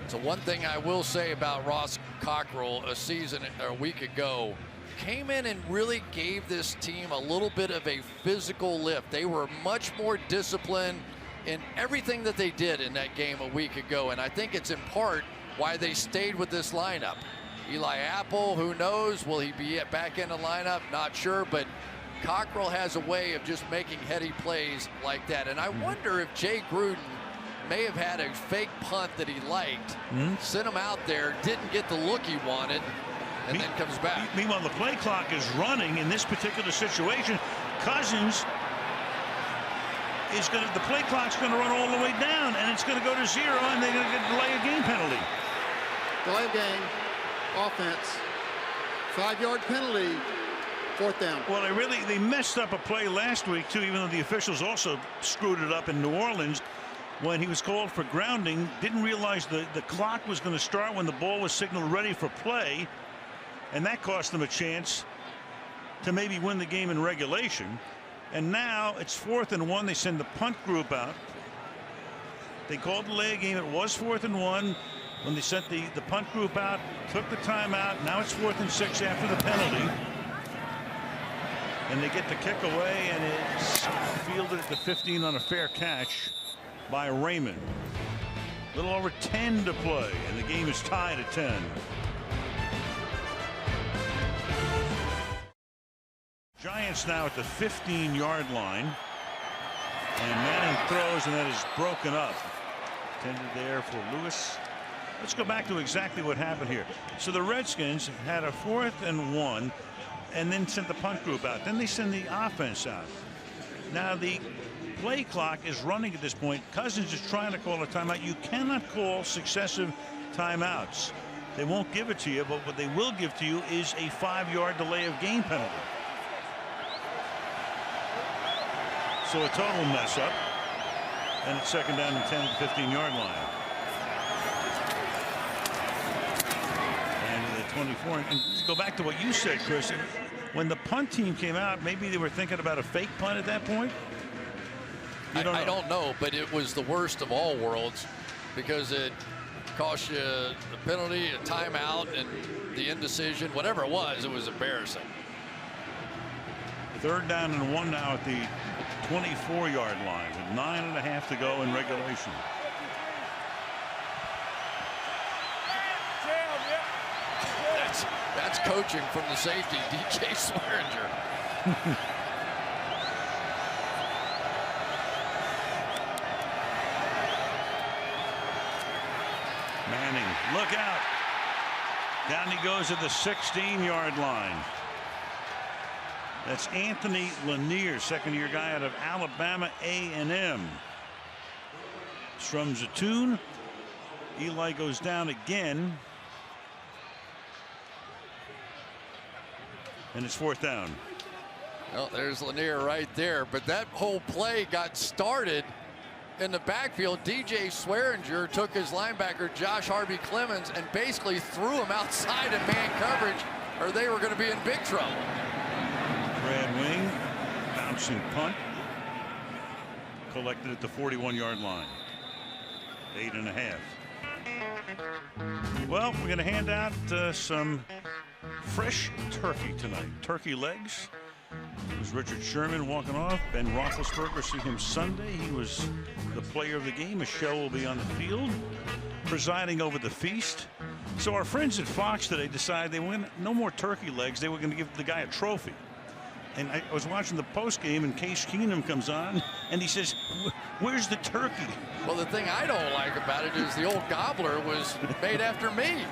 So one thing I will say about Ross Cockrell a week ago, came in and really gave this team a little bit of a physical lift. They were much more disciplined in everything that they did in that game a week ago, and I think it's in part why they stayed with this lineup. Eli Apple, who knows, will he be back in the lineup? Not sure, but Cockrell has a way of just making heady plays like that, and I wonder if Jay Gruden may have had a fake punt that he liked, sent him out there, didn't get the look he wanted, and then comes back. Meanwhile, the play clock is running in this particular situation. Cousins is going to, the play clock's going to run all the way down, and it's going to go to 0, and they're going to get a delay of game penalty. Delay of game, offense, 5-yard penalty, 4th down. Well, they messed up a play last week too, even though the officials also screwed it up in New Orleans when he was called for grounding. Didn't realize the clock was going to start when the ball was signaled ready for play, and that cost them a chance to maybe win the game in regulation. And now it's 4th and 1. They send the punt group out. They called the delay game. It was 4th and 1 when they sent the punt group out, took the timeout. Now it's 4th and 6 after the penalty. And they get the kick away, and it's fielded at the 15 on a fair catch by Raymond. A little over 10 to play, and the game is tied at 10. Giants now at the 15-yard line, and Manning throws, and that is broken up. Intended there for Lewis. Let's go back to exactly what happened here. So the Redskins had a 4th and 1, and then sent the punt group out. Then they send the offense out. Now the play clock is running at this point. Cousins is trying to call a timeout. You cannot call successive timeouts. They won't give it to you, but what they will give to you is a 5-yard delay of game penalty. So a total mess up, and it's 2nd down and 10 at the 15-yard line. And the 24. And to go back to what you said, Chris, when the punt team came out, maybe they were thinking about a fake punt at that point. I don't know, but it was the worst of all worlds because it cost you the penalty, a timeout, and the indecision. Whatever it was embarrassing. 3rd down and 1 now at the 24-yard line with 9.5 to go in regulation. That's coaching from the safety, DJ Swearinger. Manning, look out. Down he goes at the 16-yard line. That's Anthony Lanier, 2nd-year guy out of Alabama A&M. Strums a tune. Eli goes down again. And it's 4th down. Well, there's Lanier right there, but that whole play got started in the backfield. DJ Swearinger took his linebacker, Josh Harvey Clemens, and basically threw him outside in man coverage, or they were going to be in big trouble. Brad Wing, bouncing punt, collected at the 41-yard line. 8.5. Well, we're going to hand out some fresh turkey tonight. Turkey legs. It was Richard Sherman walking off. Ben Roethlisberger, see him Sunday. He was the player of the game. Michelle will be on the field, presiding over the feast. So our friends at Fox today decided they went no more turkey legs. They were going to give the guy a trophy. And I was watching the post game, and Case Keenum comes on, and he says, "Where's the turkey?" Well, the thing I don't like about it is the old gobbler was made after me.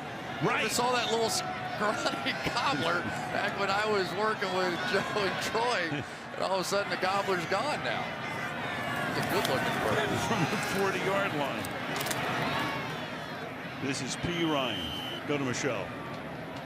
Right. I saw that little scrawny gobbler back when I was working with Joe and Troy, and all of a sudden the gobbler's gone now. It's a good-looking bird. From the 40-yard line. This is P. Ryan. Go to Michelle.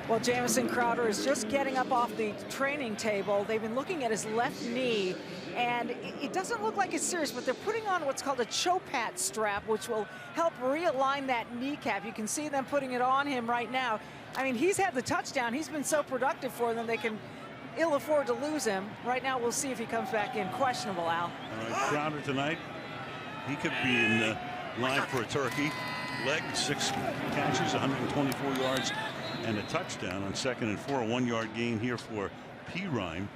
Well, Jamison Crowder is just getting up off the training table. They've been looking at his left knee, and it doesn't look like it's serious, but they're putting on what's called a Chopat strap, which will help realign that kneecap. You can see them putting it on him right now. I mean, he's had the touchdown. He's been so productive for them, they can ill afford to lose him. Right now, we'll see if he comes back in. Questionable, Al. All right, Crowder tonight, he could be in line for a turkey. Leg, 6 catches, 124 yards, and a touchdown on 2nd and 4. A 1-yard gain here for P. Ryan.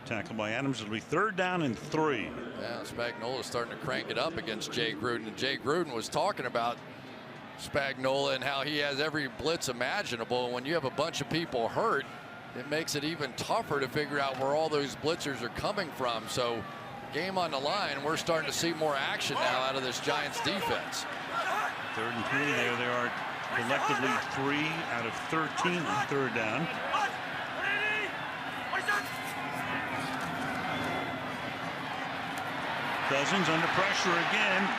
Tackled by Adams. It'll be 3rd down and 3. Yeah, Spagnuolo starting to crank it up against Jay Gruden. And Jay Gruden was talking about Spagnuolo and how he has every blitz imaginable. And when you have a bunch of people hurt, it makes it even tougher to figure out where all those blitzers are coming from. So game on the line. We're starting to see more action now out of this Giants defense. 3rd and 3. There they are, collectively 3 out of 13 on 3rd down. Cousins under pressure again,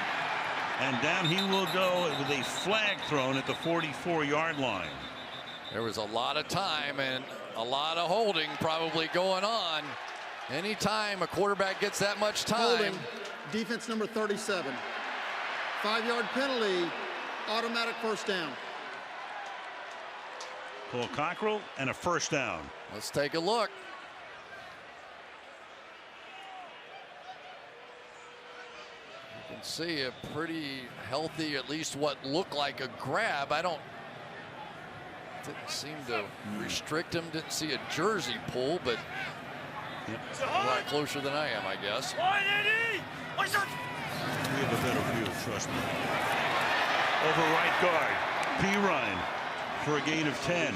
and down he will go with a flag thrown at the 44-yard line. There was a lot of time and a lot of holding probably going on. Anytime a quarterback gets that much time. Holding, defense number 37. 5-yard penalty, automatic 1st down. Paul Cockrell and a 1st down. Let's take a look. You can see a pretty healthy, at least what looked like a grab. Didn't seem to restrict him. Didn't see a jersey pull, but a lot closer than I am, I guess. We have a better view, trust me. Over right guard, P. Ryan for a gain of 10.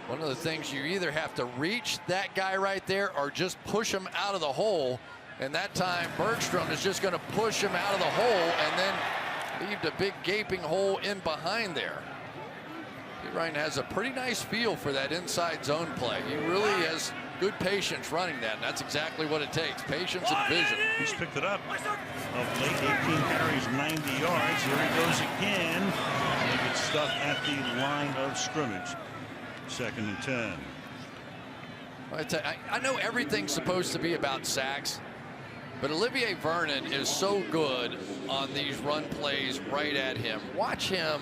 One of the things, you either have to reach that guy right there or just push him out of the hole. And that time Bergstrom is just going to push him out of the hole and then leave the big gaping hole in behind there. Ryan has a pretty nice feel for that inside zone play. He really has good patience running that, and that's exactly what it takes, patience and vision. He's picked it up of late, 18 carries, 90 yards. Here he goes again. He gets stuck at the line of scrimmage. 2nd and 10. I know everything's supposed to be about sacks, but Olivier Vernon is so good on these run plays right at him. Watch him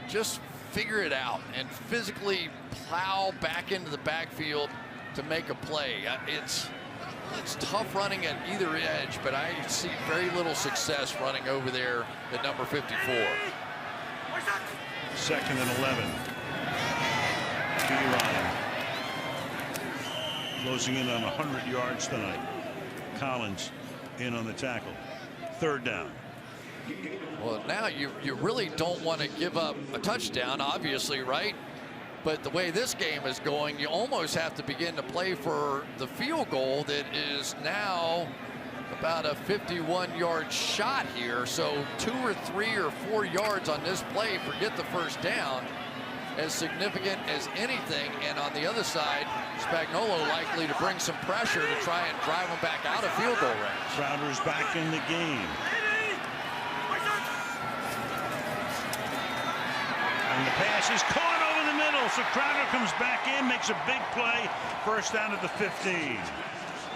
just figure it out and physically plow back into the backfield to make a play. It's tough running at either edge, but I see very little success running over there at number 54. 2nd and 11. P. Ryan closing in on 100 yards tonight. Collins in on the tackle. 3rd down. Well, now you really don't want to give up a touchdown, obviously, right? But the way this game is going, you almost have to begin to play for the field goal that is now about a 51-yard shot here. So 2 or 3 or 4 yards on this play, forget the 1st down, as significant as anything. And on the other side, Spagnuolo likely to bring some pressure to try and drive him back out of field goal range. Crowder's back in the game. And the pass is caught over the middle, so Crowder comes back in, makes a big play, first down at the 15.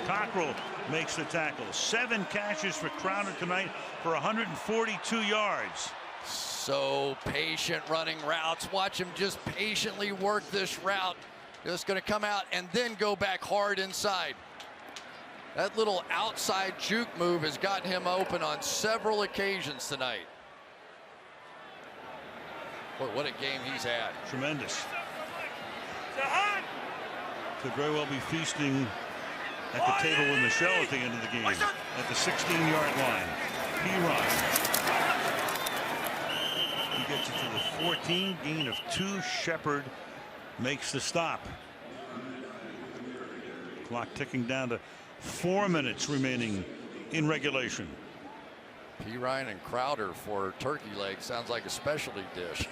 Cockrell makes the tackle. 7 catches for Crowder tonight for 142 yards. So patient running routes. Watch him just patiently work this route. Just going to come out and then go back hard inside. That little outside juke move has gotten him open on several occasions tonight. Boy, what a game he's had. Tremendous. Could very well be feasting at the table with Michelle at the end of the game. At the 16-yard line. P-Ryan. He gets it to the 14, gain of 2. Shepard makes the stop. Clock ticking down to 4 minutes remaining in regulation. P. Ryan and Crowder for turkey leg sounds like a specialty dish.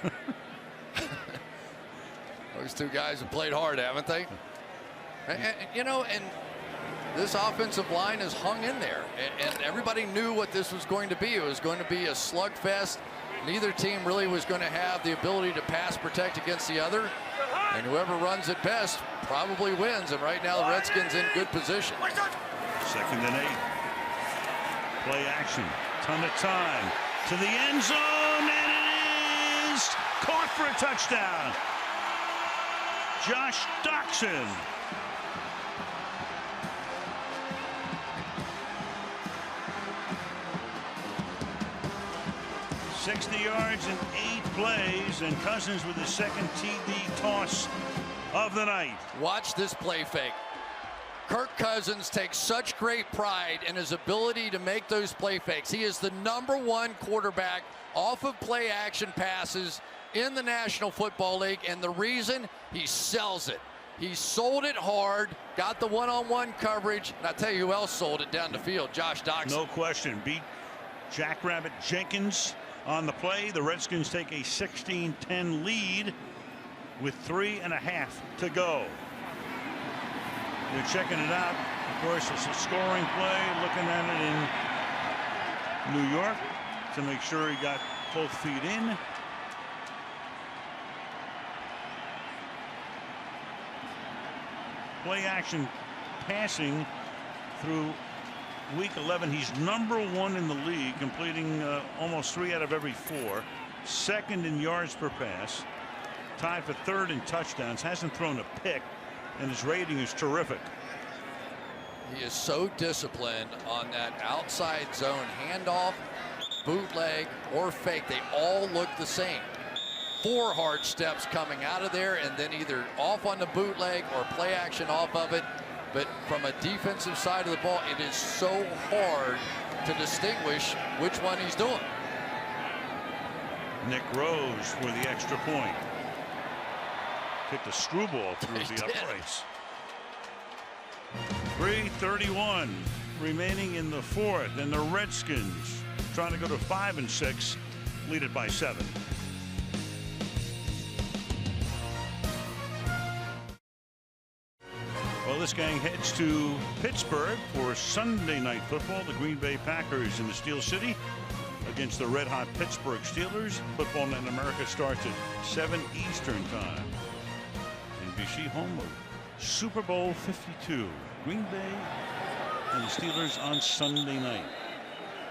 Those two guys have played hard, haven't they? You know, and this offensive line has hung in there, and everybody knew what this was going to be. It was going to be a slugfest. Neither team really was going to have the ability to pass protect against the other, and whoever runs it best probably wins. And right now the Redskins in good position. 2nd and 8. Play action. Ton of time to the end zone, and it is caught for a touchdown. Josh Doxson. $60 yards in 8 plays, and Cousins with his second TD toss of the night. Watch this play fake. Kirk Cousins takes such great pride in his ability to make those play fakes. He is the #1 quarterback off of play action passes in the National Football League, and the reason, he sells it. He sold it hard, got the one-on-one coverage, and I tell you who else sold it down the field, Josh Doxson. No question. Beat Jackrabbit Jenkins on the play. The Redskins take a 16-10 lead with 3.5 to go. They're checking it out. Of course, it's a scoring play. Looking at it in New York to make sure he got both feet in. Play action passing through week 11. He's #1 in the league, completing almost 3 out of every 4. 2nd in yards per pass. Tied for 3rd in touchdowns. Hasn't thrown a pick, and his rating is terrific. He is so disciplined on that outside zone handoff, bootleg, or fake. They all look the same. 4 hard steps coming out of there, and then either off on the bootleg or play action off of it. But from a defensive side of the ball, it is so hard to distinguish which one he's doing. Nick Rose for the extra point. Kicked a screwball through the uprights. 3:31 remaining in the 4th, and the Redskins trying to go to 5 and 6, lead it by 7. Well, this gang heads to Pittsburgh for Sunday Night Football. The Green Bay Packers in the Steel City against the red-hot Pittsburgh Steelers. Football Night in America starts at 7 Eastern Time. NBC home of Super Bowl 52. Green Bay and the Steelers on Sunday night.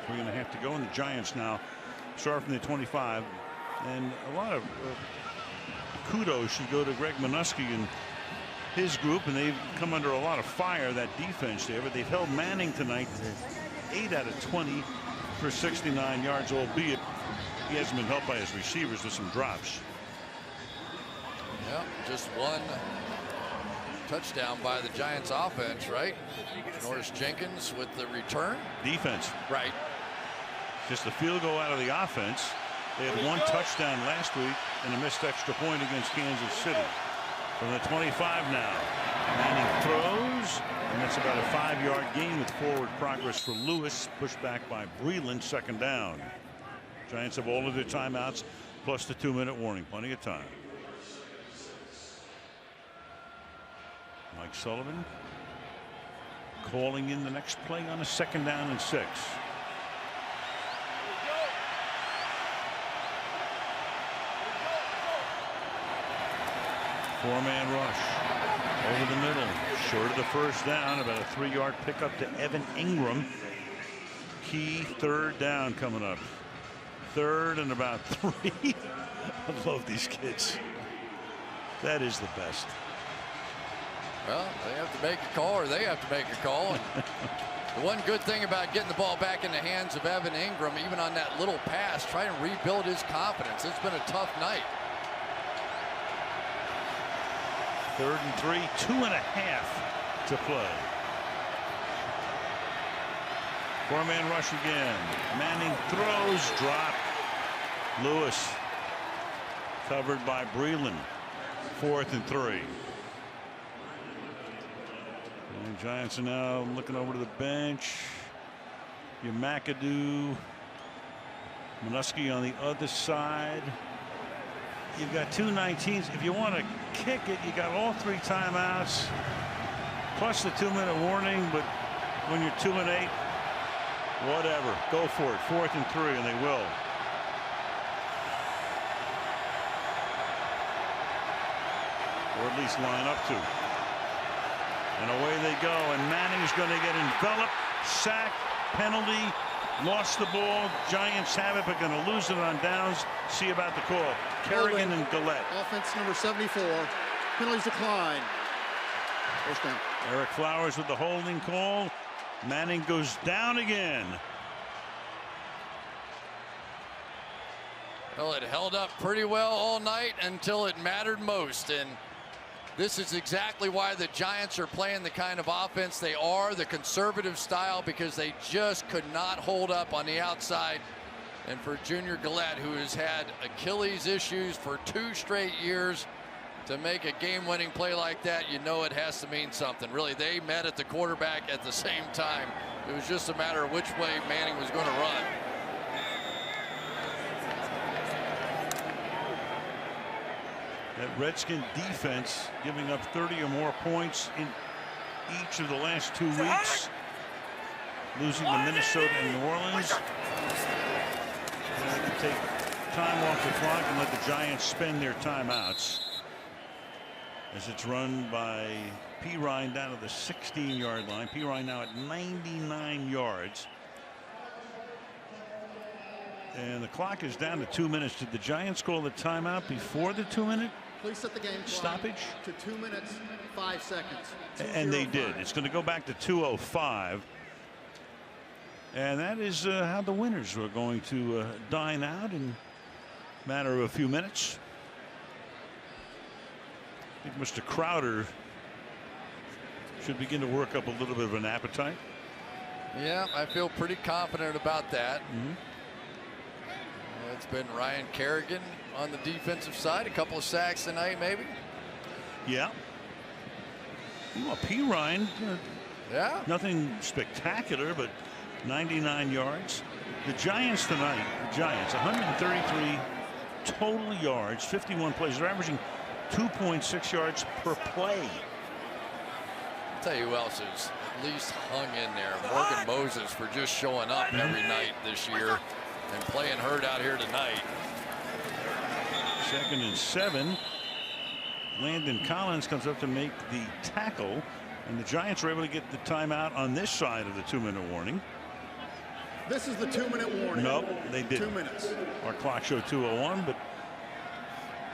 3.5 to go, and the Giants now start from the 25. And a lot of kudos should go to Greg Minuski and his group, and they've come under a lot of fire, that defense there, but they've held Manning tonight to 8 out of 20 for 69 yards, albeit he hasn't been helped by his receivers with some drops. Yeah, just one touchdown by the Giants offense, right? Norris Jenkins with the return. Defense. Right. Just a field goal out of the offense. They had 1 touchdown last week and a missed extra point against Kansas City. From the 25 now. Manning throws, and that's about a 5-yard gain with forward progress for Lewis. Pushed back by Breland, 2nd down. Giants have all of their timeouts plus the 2-minute warning. Plenty of time. Mike Sullivan calling in the next play on a 2nd down and 6. Four-man rush over the middle, short of the first down. About a 3-yard pickup to Evan Ingram. Key third down coming up. Third and about 3. I love these kids. That is the best. Well, they have to make a call, or they have to make a call. And the one good thing about getting the ball back in the hands of Evan Ingram, even on that little pass, trying to rebuild his confidence. It's been a tough night. 3rd and 3, 2.5 to play. Four-man rush again. Manning throws, drop. Lewis covered by Breland. 4th and 3. And Giants are now looking over to the bench. Your McAdoo, Minuski on the other side. You've got 2 19s. If you want to kick it, you got all 3 timeouts, plus the 2-minute warning. But when you're 2 and 8, whatever, go for it. 4th and 3, and they will. Or at least line up to. And away they go, and Manning's going to get enveloped, sack, penalty, lost the ball. Giants have it, but going to lose it on downs. See about the call. Kerrigan and Gillette. Offense number 74. Penalties decline. First down. Eric Flowers with the holding call. Manning goes down again. Well, it held up pretty well all night until it mattered most. And this is exactly why the Giants are playing the kind of offense they are, the conservative style, because they just could not hold up on the outside. And for Junior Gillette, who has had Achilles issues for 2 straight years, to make a game-winning play like that, you know it has to mean something. Really, they met at the quarterback at the same time. It was just a matter of which way Manning was going to run. That Redskin defense giving up 30 or more points in each of the last 2 weeks. Losing to Minnesota and New Orleans. They can take time off the clock and let the Giants spend their timeouts. As it's run by Pirine down to the 16-yard line. Pirine now at 99 yards. And the clock is down to 2 minutes. Did the Giants call the timeout before the 2-minute? Please set the game clock stoppage to 2 minutes, 5 seconds. And they did. It's going to go back to 2:05. And that is how the winners are going to dine out in a matter of a few minutes. I think Mr. Crowder should begin to work up a little bit of an appetite. Yeah, I feel pretty confident about that. It's been Ryan Kerrigan on the defensive side. A couple of sacks tonight, maybe. Yeah. Well, Pirine, yeah, nothing spectacular, but 99 yards. The Giants tonight, 133 total yards, 51 plays. They're averaging 2.6 yards per play. I'll tell you who else is at least hung in there. Morgan Moses for just showing up every night this year and playing hurt out here tonight. 2nd and 7. Landon Collins comes up to make the tackle, and the Giants were able to get the timeout on this side of the 2-minute warning. This is the 2-minute warning. Nope, they didn't. 2 minutes. Our clock showed 2:01, but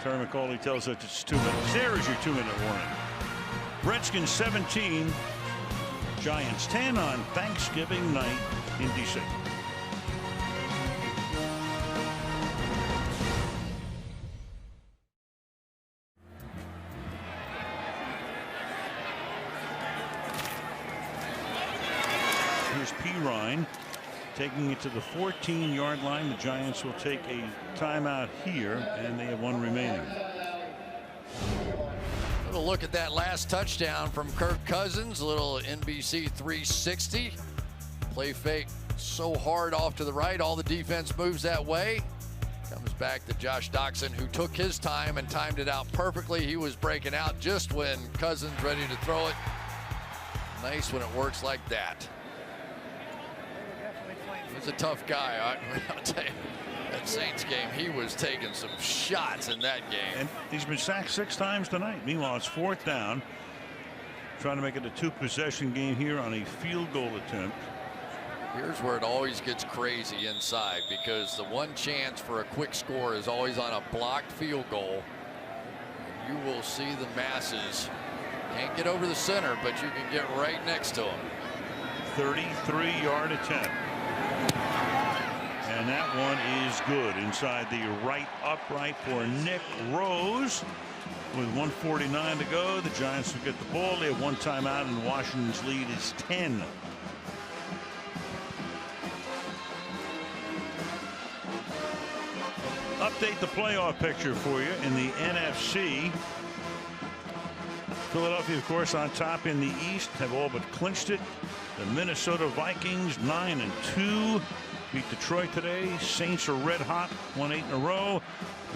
Terry McCauley tells us it's 2 minutes. There is your 2-minute warning. Redskins 17, Giants 10 on Thanksgiving night in D.C. Here's Pirine taking it to the 14-yard line. The Giants will take a timeout here, and they have 1 remaining. A little look at that last touchdown from Kirk Cousins. A little NBC 360. Play fake so hard off to the right. All the defense moves that way. Comes back to Josh Doxson, who took his time and timed it out perfectly. He was breaking out just when Cousins ready to throw it. Nice when it works like that. He's a tough guy. I'll tell you. That Saints game, he was taking some shots in that game. And he's been sacked 6 times tonight. Meanwhile, it's 4th down. Trying to make it a 2-possession game here on a field goal attempt. Here's where it always gets crazy inside, because the one chance for a quick score is always on a blocked field goal. You will see the masses. Can't get over the center, but you can get right next to them. 33-yard attempt. And that one is good inside the right upright for Nick Rose. With 1:49 to go, the Giants will get the ball. They have 1 timeout, and Washington's lead is 10. Update the playoff picture for you in the NFC. Philadelphia, of course, on top in the East, have all but clinched it. The Minnesota Vikings 9-2 beat Detroit today. Saints are red hot, won 8 in a row.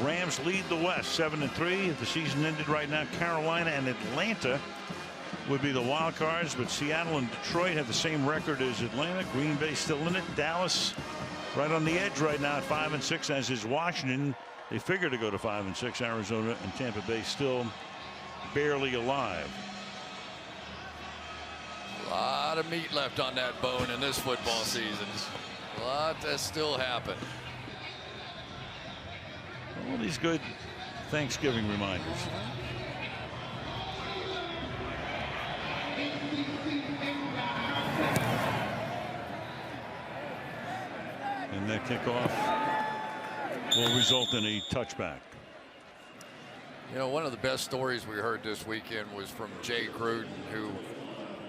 Rams lead the West 7-3. If the season ended right now, Carolina and Atlanta would be the wild cards, but Seattle and Detroit have the same record as Atlanta. Green Bay still in it. Dallas right on the edge right now at 5-6, as is Washington. They figure to go to 5-6. Arizona and Tampa Bay still barely alive. A lot of meat left on that bone in this football season. A lot that still happen. All these good Thanksgiving reminders. And that kickoff will result in a touchback. You know, one of the best stories we heard this weekend was from Jay Gruden, who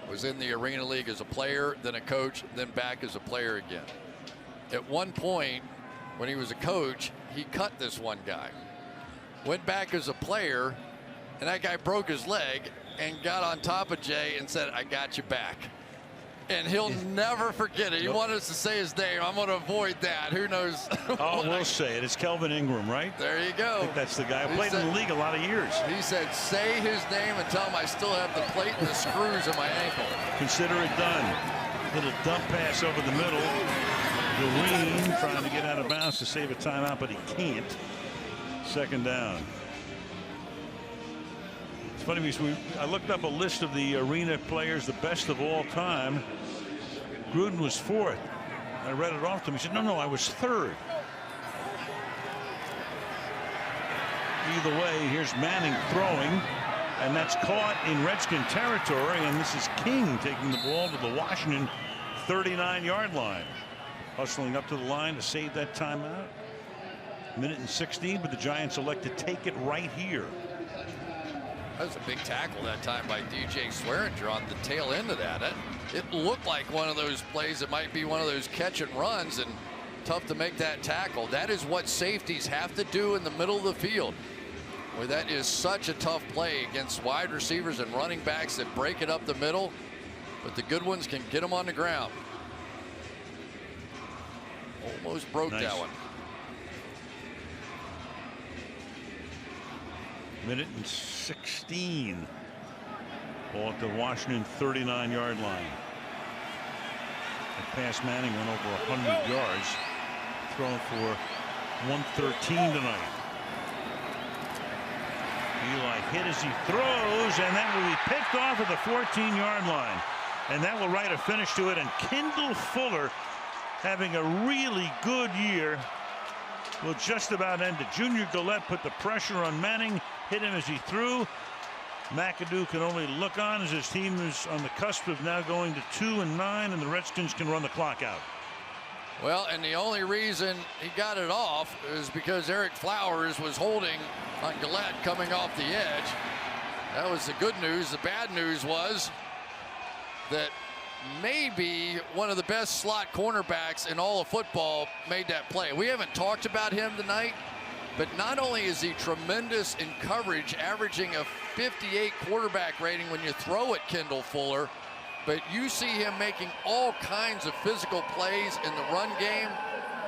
was in the Arena League as a player, then a coach, then back as a player again. At one point, when he was a coach, he cut this one guy, went back as a player, and that guy broke his leg and got on top of Jay and said, "I got you back." And he'll never forget it. He wanted us to say his name. I'm going to avoid that. Who knows? Oh, we'll say it. It's Kelvin Ingram, right? There you go. I think that's the guy who played in the league a lot of years. He said, say his name and tell him I still have the plate and the screws in my ankle. Consider it done. Little dump pass over the middle. Green trying to get out of bounds to save a timeout, but he can't. 2nd down. It's funny because I looked up a list of the Arena players, the best of all time. Gruden was 4th. I read it off to him. He said, no, I was 3rd. Either way, here's Manning throwing, and that's caught in Redskin territory, and this is King taking the ball to the Washington 39-yard line. Hustling up to the line to save that timeout. 1:16, but the Giants elect to take it right here. That was a big tackle that time by DJ Swearinger on the tail end of that. It looked like one of those plays that might be one of those catch and runs, and tough to make that tackle. That is what safeties have to do in the middle of the field. Well, that is such a tough play against wide receivers and running backs that break it up the middle, but the good ones can get them on the ground. Almost broke that one. 1:16. Ball at the Washington 39-yard line. That pass Manning went over 100 yards. Thrown for 113 tonight. Eli hit as he throws, and that will be picked off at the 14-yard line. And that will write a finish to it. And Kendall Fuller, having a really good year, will just about end it. Junior Gillette put the pressure on Manning, hit him as he threw. McAdoo can only look on as his team is on the cusp of now going to 2-9, and the Redskins can run the clock out. Well, and the only reason he got it off is because Eric Flowers was holding on Gillette coming off the edge. That was the good news. The bad news was that maybe one of the best slot cornerbacks in all of football made that play. We haven't talked about him tonight, but not only is he tremendous in coverage, averaging a 58 quarterback rating when you throw at Kendall Fuller, but you see him making all kinds of physical plays in the run game.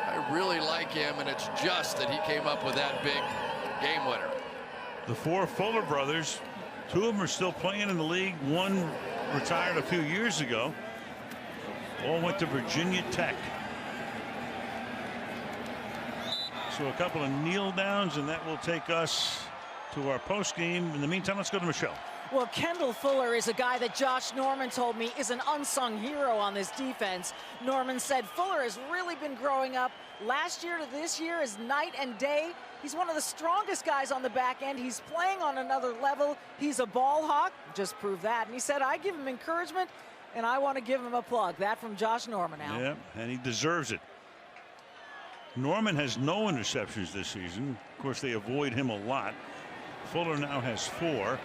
I really like him, and it's just that he came up with that big game winner. The 4 Fuller brothers, 2 of them are still playing in the league. 1 retired a few years ago. All went to Virginia Tech. So a couple of kneel downs, and that will take us to our post game. In the meantime, let's go to Michelle. Well, Kendall Fuller is a guy that Josh Norman told me is an unsung hero on this defense. Norman said Fuller has really been growing up. Last year to this year is night and day. He's one of the strongest guys on the back end. He's playing on another level. He's a ball hawk. Just proved that. And he said, I give him encouragement, and I want to give him a plug. That from Josh Norman now. Yeah, and he deserves it. Norman has no interceptions this season. Of course, they avoid him a lot. Fuller now has 4.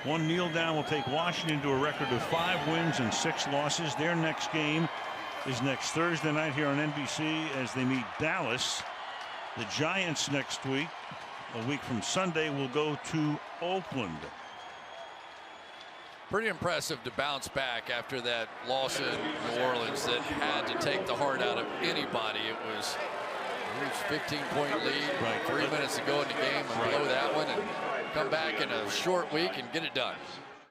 One kneel down will take Washington to a record of 5 wins and 6 losses. Their next game is next Thursday night here on NBC as they meet Dallas. The Giants next week, a week from Sunday, will go to Oakland. Pretty impressive to bounce back after that loss in New Orleans that had to take the heart out of anybody. It was a huge 15-point lead, right. 3 minutes to go in the game, and blow that one and come back in a short week and get it done.